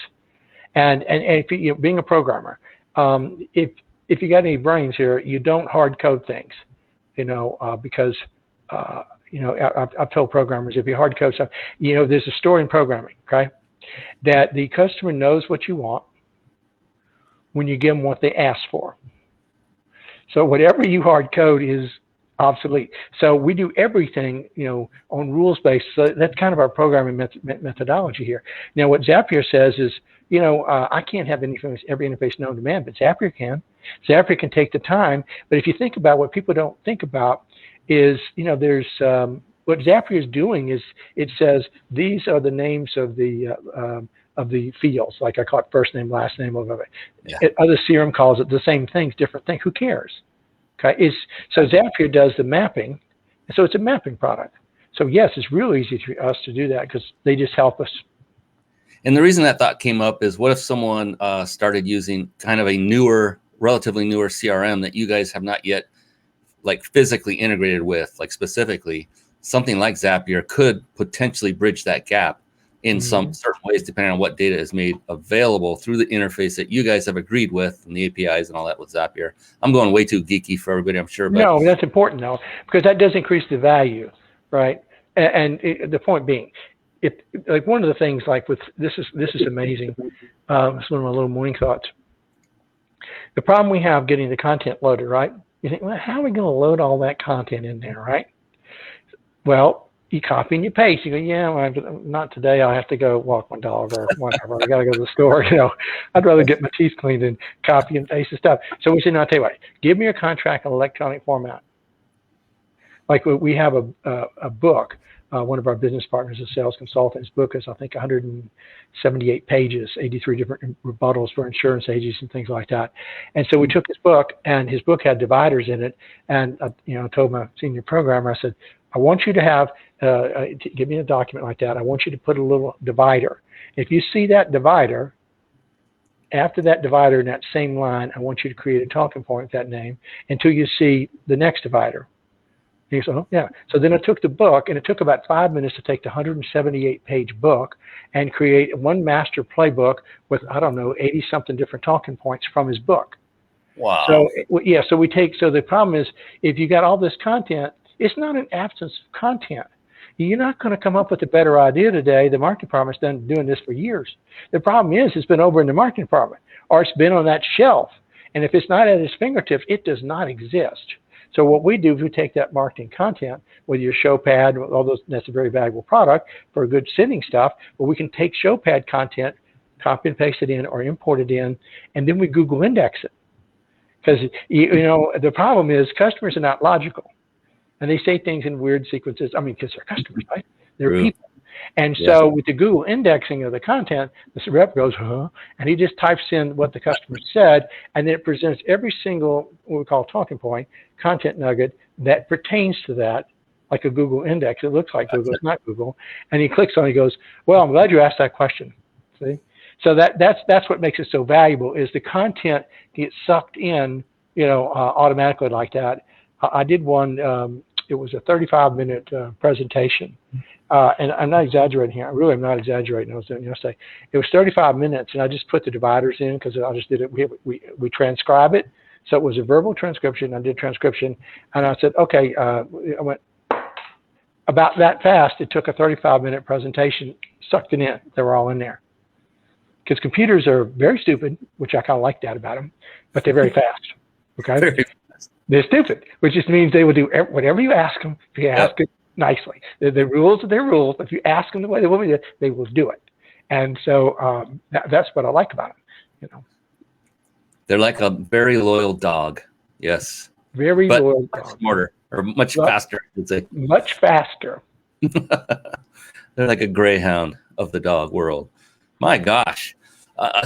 And if you, being a programmer, if you got any brains here, you don't hard code things, because I've told programmers if you hard code stuff, there's a story in programming, okay, that the customer knows what you want when you give them what they ask for. So whatever you hard code is obsolete. So we do everything, on rules based. So that's kind of our programming methodology here. Now, what Zapier says is, I can't have every interface known to man, but Zapier can. Zapier can take the time. But if you think about what people don't think about is, there's what Zapier is doing is it says these are the names of the fields, like I call it first name, last name, whatever. Yeah. Other CRM calls it the same things, different thing. Who cares? Okay. So Zapier does the mapping, so it's a mapping product. So yes, it's real easy for us to do that because they just help us. And the reason that thought came up is, what if someone started using kind of a relatively newer CRM that you guys have not yet physically integrated with, specifically something like Zapier could potentially bridge that gap in some certain ways, depending on what data is made available through the interface that you guys have agreed with and the APIs and all that with Zapier. I'm going way too geeky for everybody, I'm sure. But no, that's important though, because that does increase the value, right? And the point being, if one of the things with this is amazing. It's one of my little morning thoughts. The problem we have getting the content loaded, right? You think, well, how are we going to load all that content in there, right? Well, you copy and you paste. You go, yeah, well, not today. I have to go walk my dog or whatever. I got to go to the store. I'd rather get my teeth cleaned than copy and paste the stuff. So we said, no, I'll tell you what, give me your contract in electronic format. Like we have a book. One of our business partners, a sales consultant, his book is, I think, 178 pages, 83 different rebuttals for insurance agents and things like that. And so we took his book, and his book had dividers in it. And, I told my senior programmer, I said, I want you to have, give me a document like that. I want you to put a little divider. If you see that divider, after that divider in that same line, I want you to create a talking point with that name until you see the next divider. And he said, oh, yeah. So then I took the book, and it took about 5 minutes to take the 178-page book and create one master playbook with, 80-something different talking points from his book. Wow. So, so the problem is, if you got all this content, it's not an absence of content. You're not going to come up with a better idea today. The marketing department's been doing this for years. The problem is it's been over in the marketing department, or it's been on that shelf. And if it's not at his fingertips, it does not exist. So what we do is we take that marketing content with your ShowPad, all those, that's a very valuable product for good sending stuff, but we can take ShowPad content, copy and paste it in or import it in, and then we Google index it. Because, the problem is customers are not logical. and they say things in weird sequences. I mean, because they're customers, right? They're True. people. And Yes. so with the Google indexing of the content, the rep goes, huh? And he just types in what the customer said, and then it presents every single, what we call talking point, content nugget that pertains to that, like a Google index. It looks like Google, it's not Google. And he clicks on it, he goes, well, I'm glad you asked that question. See? So that's what makes it so valuable, is the content gets sucked in, automatically like that. I did one, it was a 35-minute presentation. And I'm not exaggerating here. I really am not exaggerating. I was doing yesterday. It was 35 minutes, and I just put the dividers in because I just did it. We transcribe it. So it was a verbal transcription. I did transcription, and I said, okay, I went about that fast. It took a 35-minute presentation, sucked it in. They were all in there. Because computers are very stupid, which I kind of like that about them, but they're very fast. Okay? Very fast. They're stupid, which just means they will do whatever you ask them. If you ask it nicely, the rules are their rules. If you ask them the way they want me to, they will do it. And so that's what I like about them. They're like a very loyal dog. Yes. Very but loyal much dog. smarter, or much faster, I would say. Much faster. They're like a greyhound of the dog world. My gosh.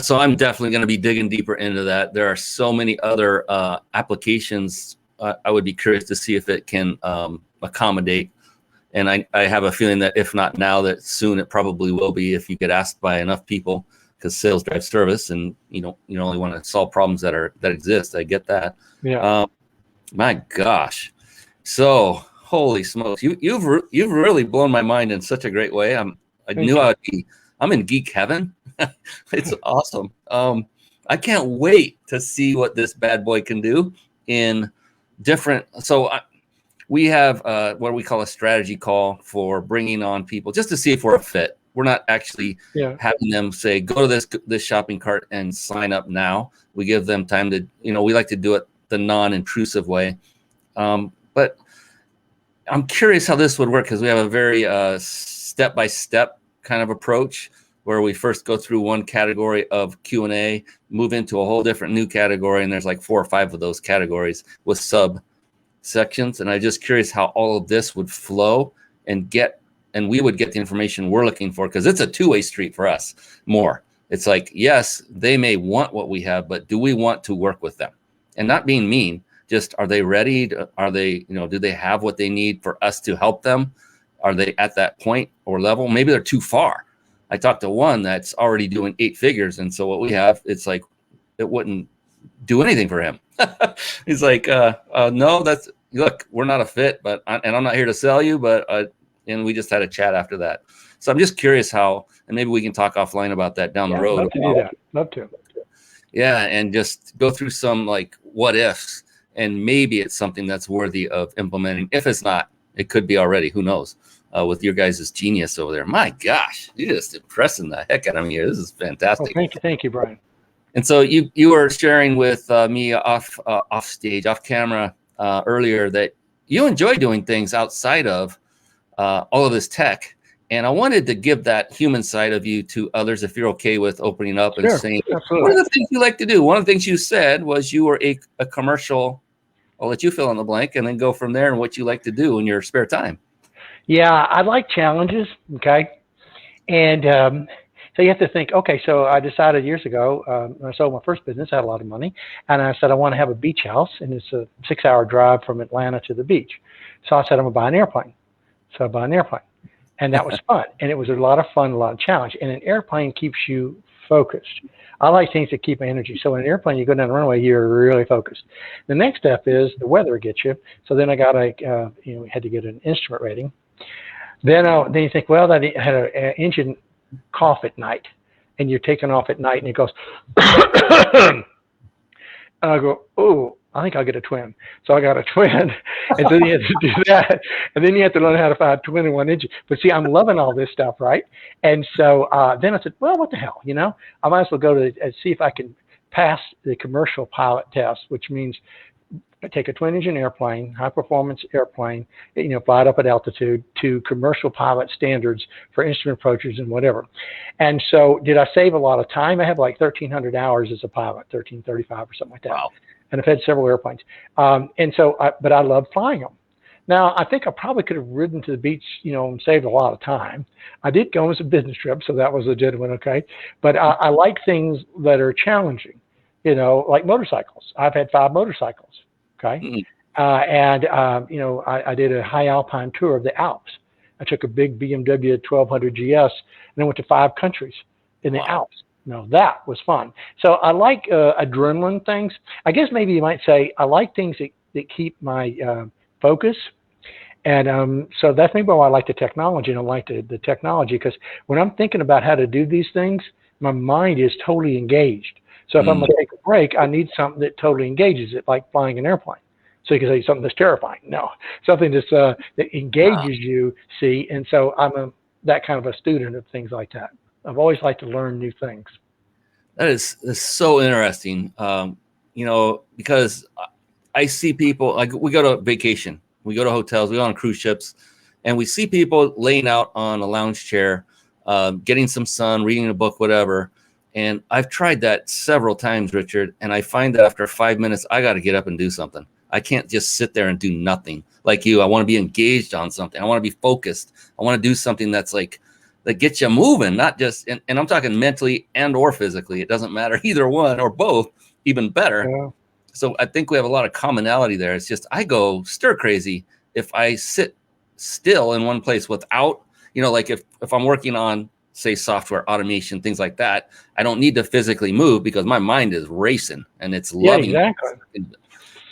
So I'm definitely going to be digging deeper into that. There are so many other applications. I would be curious to see if it can accommodate. And I have a feeling that if not now, that soon it probably will be if you get asked by enough people, because sales drives service, and you only want to solve problems that exist. I get that. Yeah. My gosh. So holy smokes, you've really blown my mind in such a great way. I'm in geek heaven. It's awesome. I can't wait to see what this bad boy can do in different. So we have what we call a strategy call for bringing on people just to see if we're a fit. We're not actually having them say, go to this shopping cart and sign up now. We give them time to, we like to do it the non-intrusive way. But I'm curious how this would work, because we have a very step-by-step kind of approach, where we first go through one category of Q&A, move into a whole different new category, and there's like 4 or 5 of those categories with subsections. And I'm just curious how all of this would flow and we would get the information we're looking for, because it's a two-way street for us more. It's like, yes, they may want what we have, but do we want to work with them? And not being mean, just, are they ready? Are they, do they have what they need for us to help them? Are they at that point or level? Maybe they're too far. I talked to one that's already doing 8 figures. And so what we have, it's like, it wouldn't do anything for him. He's like, no, look, we're not a fit, and I'm not here to sell you, and we just had a chat after that. So I'm just curious how, and maybe we can talk offline about that down the road. Love to do that. Love to. Yeah. And just go through some like what ifs, and maybe it's something that's worthy of implementing. If it's not, it could be already, who knows, with your guys' genius over there. My gosh, you're just impressing the heck out of me here. This is fantastic. Well, thank you, Brian. And so you were sharing with me off stage, off camera earlier, that you enjoy doing things outside of all of this tech. And I wanted to give that human side of you to others, if you're okay with opening up and saying, absolutely. What are the things you like to do? One of the things you said was you were a commercial. I'll let you fill in the blank and then go from there, and what you like to do in your spare time. Yeah, I like challenges. Okay. And so you have to think, okay, so I decided years ago, when I sold my first business, I had a lot of money, and I said, I want to have a beach house, and it's a 6-hour drive from Atlanta to the beach. So I said, I'm going to buy an airplane. So I bought an airplane, and that was fun. And it was a lot of fun, a lot of challenge. And an airplane keeps you focused. I like things that keep my energy. So in an airplane, you go down the runway, you're really focused. The next step is the weather gets you. So then I got we had to get an instrument rating. Then you think, well, that had an engine cough at night, and you're taking off at night, and it goes, and I go, oh, I think I'll get a twin. So I got a twin, and then you have to do that, and then you have to learn how to find a twin in one engine. But see, I'm loving all this stuff, right? And so then I said, well, what the hell, I might as well go to see if I can pass the commercial pilot test, which means take a twin engine airplane, high performance airplane, fly it up at altitude to commercial pilot standards for instrument approaches and whatever. And so did I save a lot of time? I have like 1,300 hours as a pilot, 1,335 or something like that. Wow. And I've had several airplanes. But I love flying them. Now, I think I probably could have ridden to the beach, and saved a lot of time. I did go on some business trips, so that was legitimate, okay? But I like things that are challenging, like motorcycles. I've had 5 motorcycles, okay? Mm. I did a high alpine tour of the Alps. I took a big BMW 1200 GS and then went to 5 countries in the Alps. That was fun. So I like adrenaline things. I guess maybe you might say I like things that keep my focus. And so that's maybe why I like the technology, and I like the technology, because when I'm thinking about how to do these things, my mind is totally engaged. So if I'm going to take a break, I need something that totally engages it, like flying an airplane. So you can say something that's terrifying. No, something that's that engages you, see. And so I'm that kind of a student of things like that. I've always liked to learn new things. That is so interesting, because I see people, like, we go to vacation, we go to hotels, we go on cruise ships, and we see people laying out on a lounge chair, getting some sun, reading a book, whatever. And I've tried that several times, Richard, and I find that after 5 minutes, I got to get up and do something. I can't just sit there and do nothing like you. I want to be engaged on something. I want to be focused. I want to do something that gets you moving, not just, and I'm talking mentally and or physically. It doesn't matter, either one or both, even better. Yeah. So I think we have a lot of commonality there. It's just, I go stir crazy if I sit still in one place without, like if I'm working on, say, software automation, things like that, I don't need to physically move because my mind is racing and it's loving. Yeah, exactly.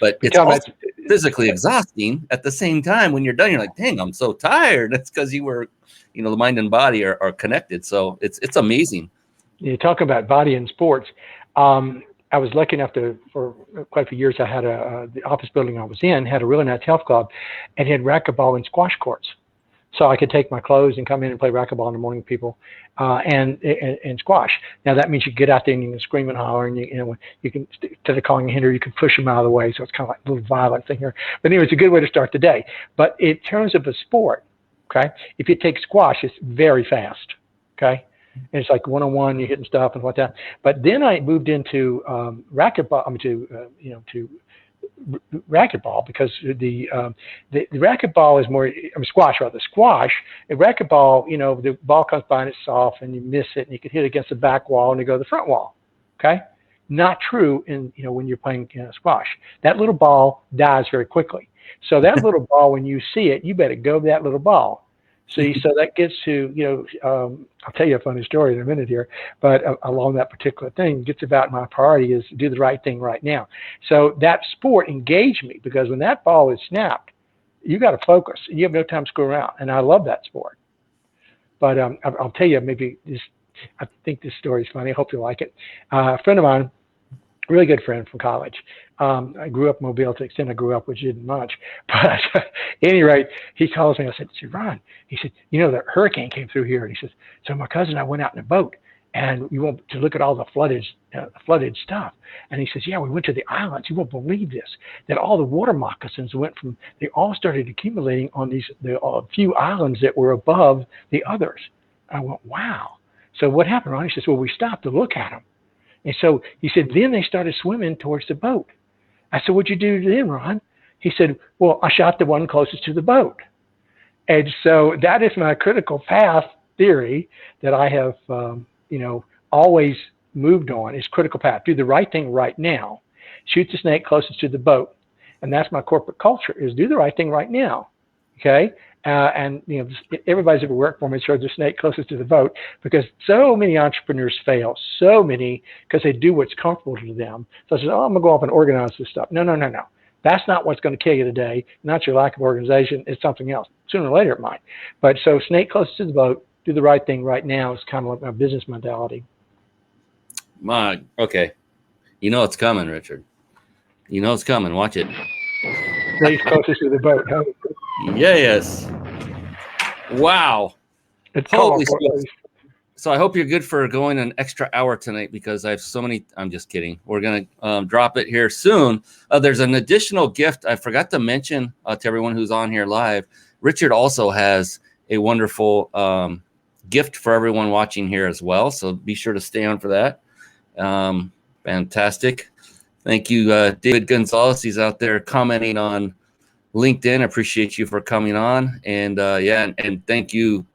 But it's also physically exhausting at the same time. When you're done, you're like, dang, I'm so tired. It's because you were, the mind and body are connected. So it's amazing. You talk about body and sports. I was lucky enough for quite a few years, I had the office building I was in had a really nice health club and had racquetball and squash courts. So I could take my clothes and come in and play racquetball in the morning with people, and squash. Now that means you get out there and you can scream and holler, and you can, instead of calling a hinder, you can push them out of the way. So it's kind of like a little violent thing here. But anyway, it's a good way to start the day. But in terms of a sport, okay, if you take squash, it's very fast, okay, and it's like one-on-one, you're hitting stuff and what that. But then I moved into racquetball. To racquetball, because the racquetball is more, squash rather. Squash, a racquetball, the ball comes by and it's soft and you miss it and you can hit it against the back wall and you go to the front wall. Okay, not true in when you're playing squash. That little ball dies very quickly. So that little ball, when you see it, you better go to that little ball. See, so that gets to, I'll tell you a funny story in a minute here, but along that particular thing, gets about my priority is do the right thing right now. So that sport engaged me, because when that ball is snapped, you got to focus. You have no time to screw around, and I love that sport. But I'll tell you, I think this story is funny. I hope you like it. A friend of mine, really good friend from college. I grew up in Mobile to the extent I grew up, which isn't much. But at any rate, he calls me. I said, Ron, he said, the hurricane came through here. And he says, so my cousin and I went out in a boat, and we went to look at all the flooded stuff. And he says, yeah, we went to the islands. You won't believe this, that all the water moccasins they all started accumulating on the few islands that were above the others. I went, wow. So what happened, Ron? He says, well, we stopped to look at them. And so he said, then they started swimming towards the boat. I said, what'd you do then, Ron? He said, well, I shot the one closest to the boat. And so that is my critical path theory that I have, always moved on, is critical path. Do the right thing right now. Shoot the snake closest to the boat. And that's my corporate culture, is do the right thing right now. Okay? And everybody's ever worked for me sure the snake closest to the boat, because so many entrepreneurs fail, so many, because they do what's comfortable to them. So I said, I'm gonna go off and organize this stuff. No. That's not what's going to kill you today. Not your lack of organization. It's something else. Sooner or later it might. But so snake closest to the boat, do the right thing right now is kind of like my business mentality. Okay. It's coming, Richard. It's coming. Watch it. Snake closest to the boat. Huh? Yes. Wow. It's Holy smokes. So I hope you're good for going an extra hour tonight, because I have so many. I'm just kidding. We're going to drop it here soon. There's an additional gift I forgot to mention to everyone who's on here live. Richard also has a wonderful gift for everyone watching here as well. So be sure to stay on for that. Fantastic. Thank you, David Gonzalez. He's out there commenting on LinkedIn. Appreciate you for coming on. And and thank you,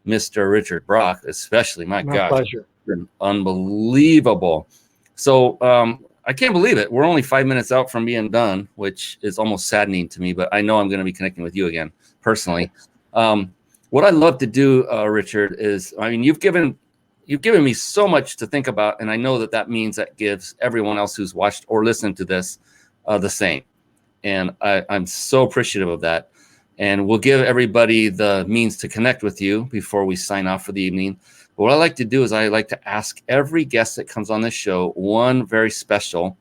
Mr. Richard Brock, especially. My gosh, pleasure. it's been unbelievable. So I can't believe it. We're only 5 minutes out from being done, which is almost saddening to me, but I know I'm going to be connecting with you again personally. What I love to do, Richard, is, I mean, you've given me so much to think about, and I know that means that gives everyone else who's watched or listened to this the same. And I'm so appreciative of that. And we'll give everybody the means to connect with you before we sign off for the evening. But what I like to do is I like to ask every guest that comes on this show one very special,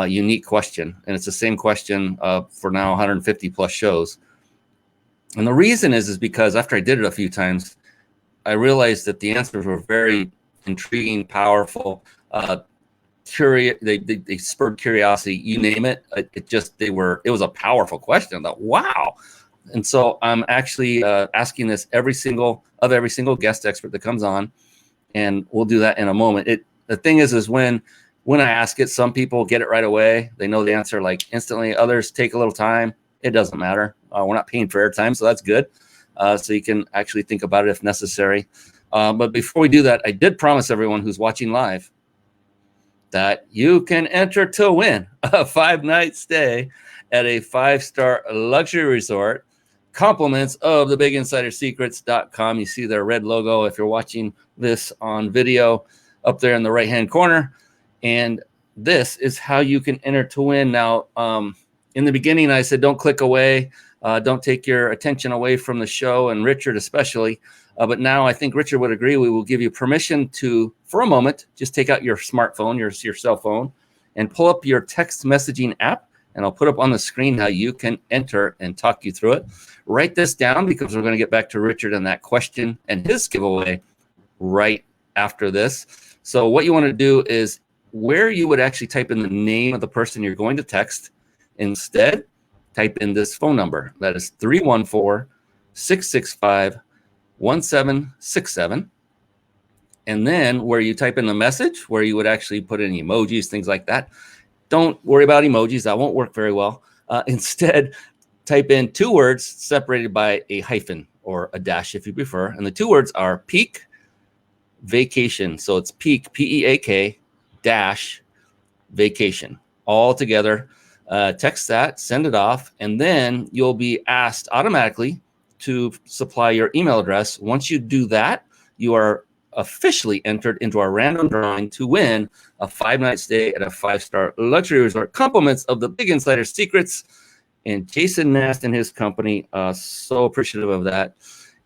unique question. And it's the same question for now 150 plus shows. And the reason is because after I did it a few times, I realized that the answers were very intriguing, powerful, curious. They spurred curiosity. You name it. It was a powerful question. I thought, wow. And so I'm actually asking this every single guest expert that comes on, and we'll do that in a moment. The thing is when I ask it, some people get it right away. They know the answer like instantly. Others take a little time. It doesn't matter. We're not paying for airtime, so that's good. So you can actually think about it if necessary. But before we do that, I did promise everyone who's watching live that you can enter to win a 5-night stay at a 5-star luxury resort. Compliments of thebiginsidersecrets.com. You see their red logo if you're watching this on video up there in the right-hand corner. And this is how you can enter to win. Now, in the beginning, I said, don't click away. Don't take your attention away from the show, and Richard especially. But now I think Richard would agree. We will give you permission to, for a moment, just take out your smartphone, your cell phone, and pull up your text messaging app. And I'll put up on the screen how you can enter and talk you through it. Write this down because we're going to get back to Richard and that question and his giveaway right after this. So what you want to do is where you would actually type in the name of the person you're going to text. Instead, type in this phone number. That is 314-665-1767. And then where you type in the message, where you would actually put in emojis, things like that. Don't worry about emojis. That won't work very well. Instead, type in 2 words separated by a hyphen or a dash if you prefer. And the 2 words are peak vacation. So it's peak, P-E-A-K dash vacation all together. Text that, send it off, and then you'll be asked automatically to supply your email address. Once you do that, you are officially entered into our random drawing to win a 5-night stay at a 5-star luxury resort. Compliments of the Big Insider Secrets and Jason Nast and his company. So appreciative of that.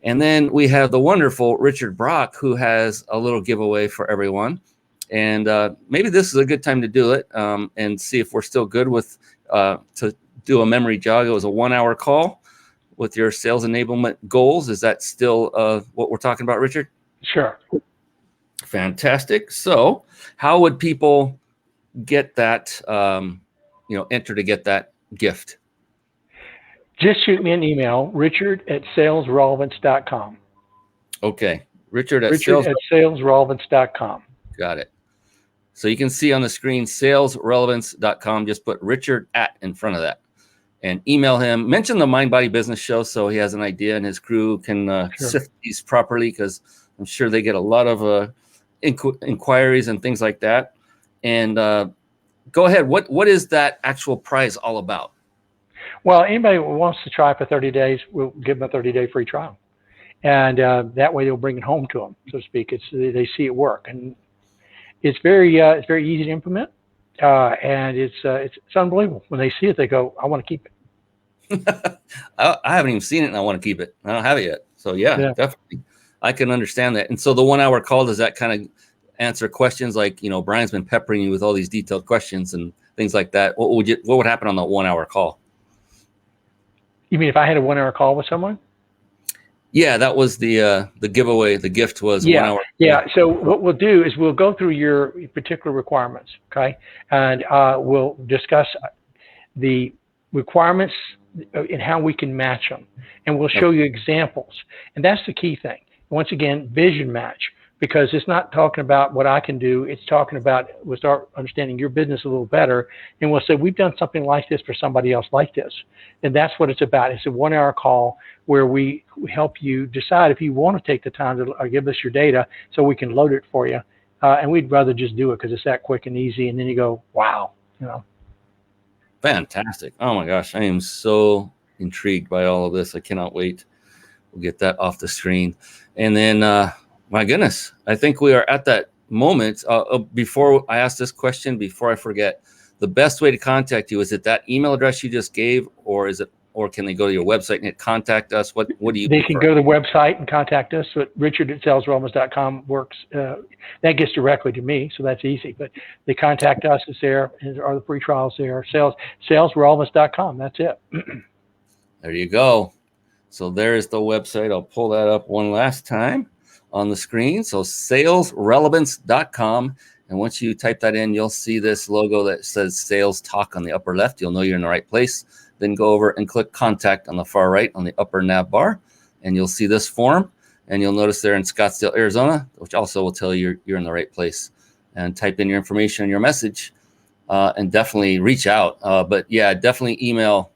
And then we have the wonderful Richard Brock, who has a little giveaway for everyone. And maybe this is a good time to do it and see if we're still good with to do a memory jog. It was a 1-hour call with your sales enablement goals. Is that still what we're talking about, Richard? Sure. Fantastic. So how would people get that, enter to get that gift? Just shoot me an email, richard@salesrelevance.com. Okay. Richard at salesrelevance.com. Got it. So you can see on the screen, salesrelevance.com. Just put Richard at in front of that and email him. Mention the Mind Body Business Show so he has an idea and his crew can sift these properly, because I'm sure they get a lot of inquiries and things like that. And go ahead. What is that actual prize all about? Well, anybody who wants to try for 30 days, we'll give them a 30-day free trial. And that way they'll bring it home to them, so to speak. They see it work. And it's very easy to implement. And it's unbelievable. When they see it, they go, I want to keep it. I haven't even seen it and I want to keep it. I don't have it yet. So yeah, definitely. I can understand that. And so the 1-hour call, does that kind of answer questions like, Brian's been peppering you with all these detailed questions and things like that? What would happen on the 1-hour call? You mean if I had a 1-hour call with someone? Yeah, that was the giveaway. The gift was 1 hour. Yeah. So what we'll do is we'll go through your particular requirements, okay, and we'll discuss the requirements and how we can match them, and we'll show you examples. And that's the key thing. Once again, vision match. because it's not talking about what I can do. It's talking about, we'll start understanding your business a little better. And we'll say, we've done something like this for somebody else like this. And that's what it's about. It's a 1 hour call where we help you decide if you want to take the time to give us your data so we can load it for you. And we'd rather just do it because it's that quick and easy. And then you go, wow, Fantastic. Oh my gosh. I am so intrigued by all of this. I cannot wait. We'll get that off the screen. And then, my goodness, I think we are at that moment. Before I ask this question, before I forget, the best way to contact you, is it that email address you just gave, or can they go to your website and hit contact us? What do you They can go to the website and contact us. But Richard@salesrelevance.com works. That gets directly to me, so that's easy. But they contact us. It's there. Are the free trials there? Salesrelevance.com. That's it. There you go. So there's the website. I'll pull that up one last time on the screen. So salesrelevance.com. And once you type that in, you'll see this logo that says Sales Talk on the upper left. You'll know you're in the right place. Then go over and click Contact on the far right on the upper nav bar. And you'll see this form. And you'll notice there in Scottsdale, Arizona, which also will tell you you're in the right place. And type in your information and your message. And definitely reach out. But yeah, definitely email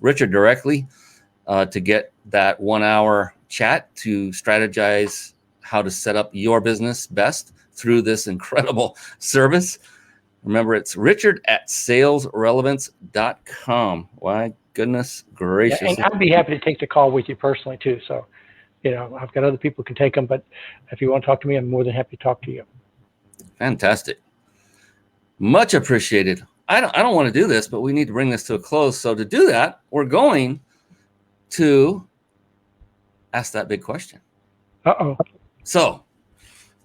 Richard directly to get that 1 hour chat to strategize how to set up your business best through this incredible service. Remember, it's richard@salesrelevance.com. Why, goodness gracious. Yeah, and I'd be happy to take the call with you personally too. So, I've got other people who can take them, but if you want to talk to me, I'm more than happy to talk to you. Fantastic. Much appreciated. I don't want to do this, but we need to bring this to a close. So to do that, we're going to ask that big question. Uh-oh. So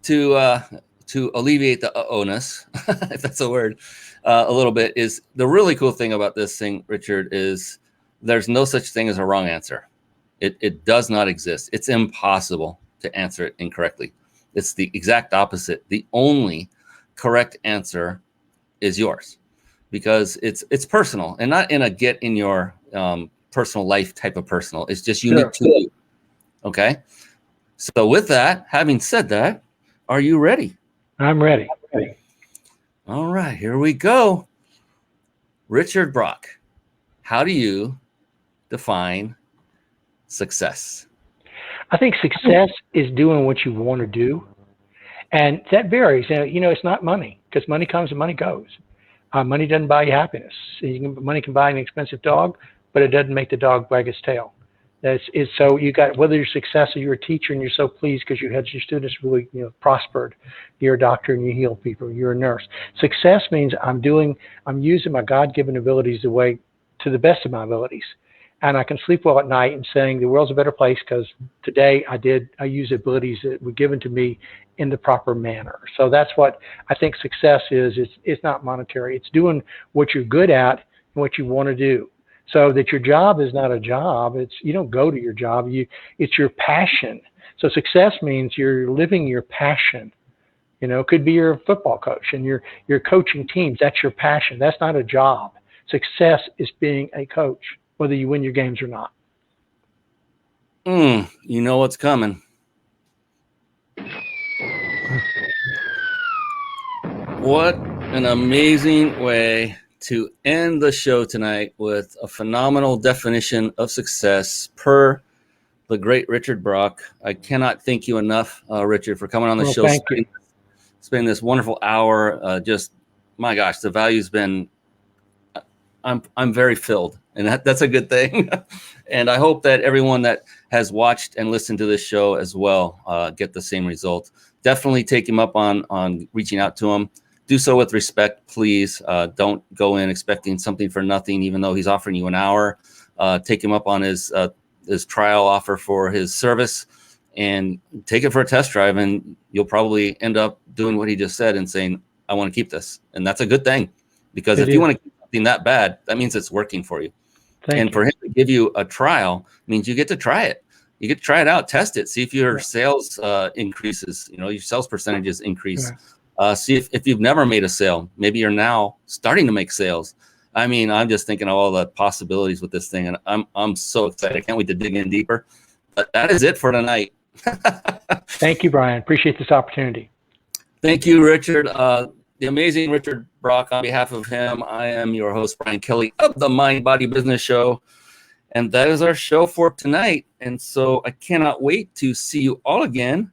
to alleviate the uh-oh-ness, if that's a word, a little bit, is the really cool thing about this thing, Richard, is there's no such thing as a wrong answer. It does not exist. It's impossible to answer it incorrectly. It's the exact opposite. The only correct answer is yours, because it's personal, and not in a get in your personal life type of personal. It's just unique to you. Okay. So with that, having said that, are you ready? I'm ready. All right, here we go. Richard Brock, how do you define success? I think success is doing what you want to do. And that varies. It's not money, because money comes and money goes. Money doesn't buy you happiness. Money can buy an expensive dog, but it doesn't make the dog wag its tail. So you got, whether you're successful, you're a teacher and you're so pleased because you had your students really prospered. You're a doctor and you heal people. You're a nurse. Success means I'm using my God-given abilities to the best of my abilities. And I can sleep well at night and saying the world's a better place because today I use abilities that were given to me in the proper manner. So that's what I think success is. It's not monetary. It's doing what you're good at and what you want to do. So that your job is not a job. You don't go to your job. It's your passion. So success means you're living your passion. It could be you're a football coach and you're coaching teams. That's your passion. That's not a job. Success is being a coach, whether you win your games or not. You know what's coming. What an amazing way to end the show tonight, with a phenomenal definition of success per the great Richard Brock. I cannot thank you enough, Richard, for coming on the show. Spending this wonderful hour. Just, my gosh, the value's been, I'm very filled, and that's a good thing. And I hope that everyone that has watched and listened to this show as well get the same result. Definitely take him up on reaching out to him. Do so with respect, please. Don't go in expecting something for nothing, even though he's offering you an hour. Take him up on his trial offer for his service, and take it for a test drive, and you'll probably end up doing what he just said and saying, I want to keep this. And that's a good thing, because if you want to keep something that bad, that means it's working for you. And for him to give you a trial means you get to try it. You get to try it out, test it, see if your sales increases, your sales percentages increase. See if you've never made a sale, maybe you're now starting to make sales. I mean, I'm just thinking of all the possibilities with this thing, and I'm so excited. I can't wait to dig in deeper. But that is it for tonight. Thank you, Brian. Appreciate this opportunity. Thank you, Richard. The amazing Richard Brock. On behalf of him, I am your host, Brian Kelly of the Mind Body Business Show. And that is our show for tonight. And so I cannot wait to see you all again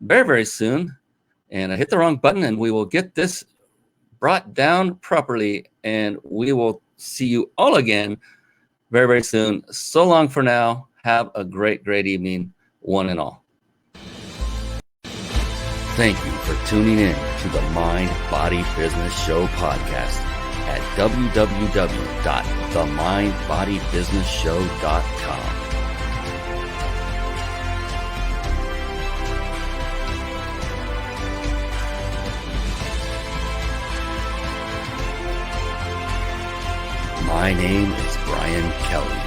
very, very soon. And I hit the wrong button, and we will get this brought down properly. And we will see you all again very, very soon. So long for now. Have a great, great evening, one and all. Thank you for tuning in to the Mind Body Business Show podcast at www.themindbodybusinessshow.com. My name is Brian Kelly.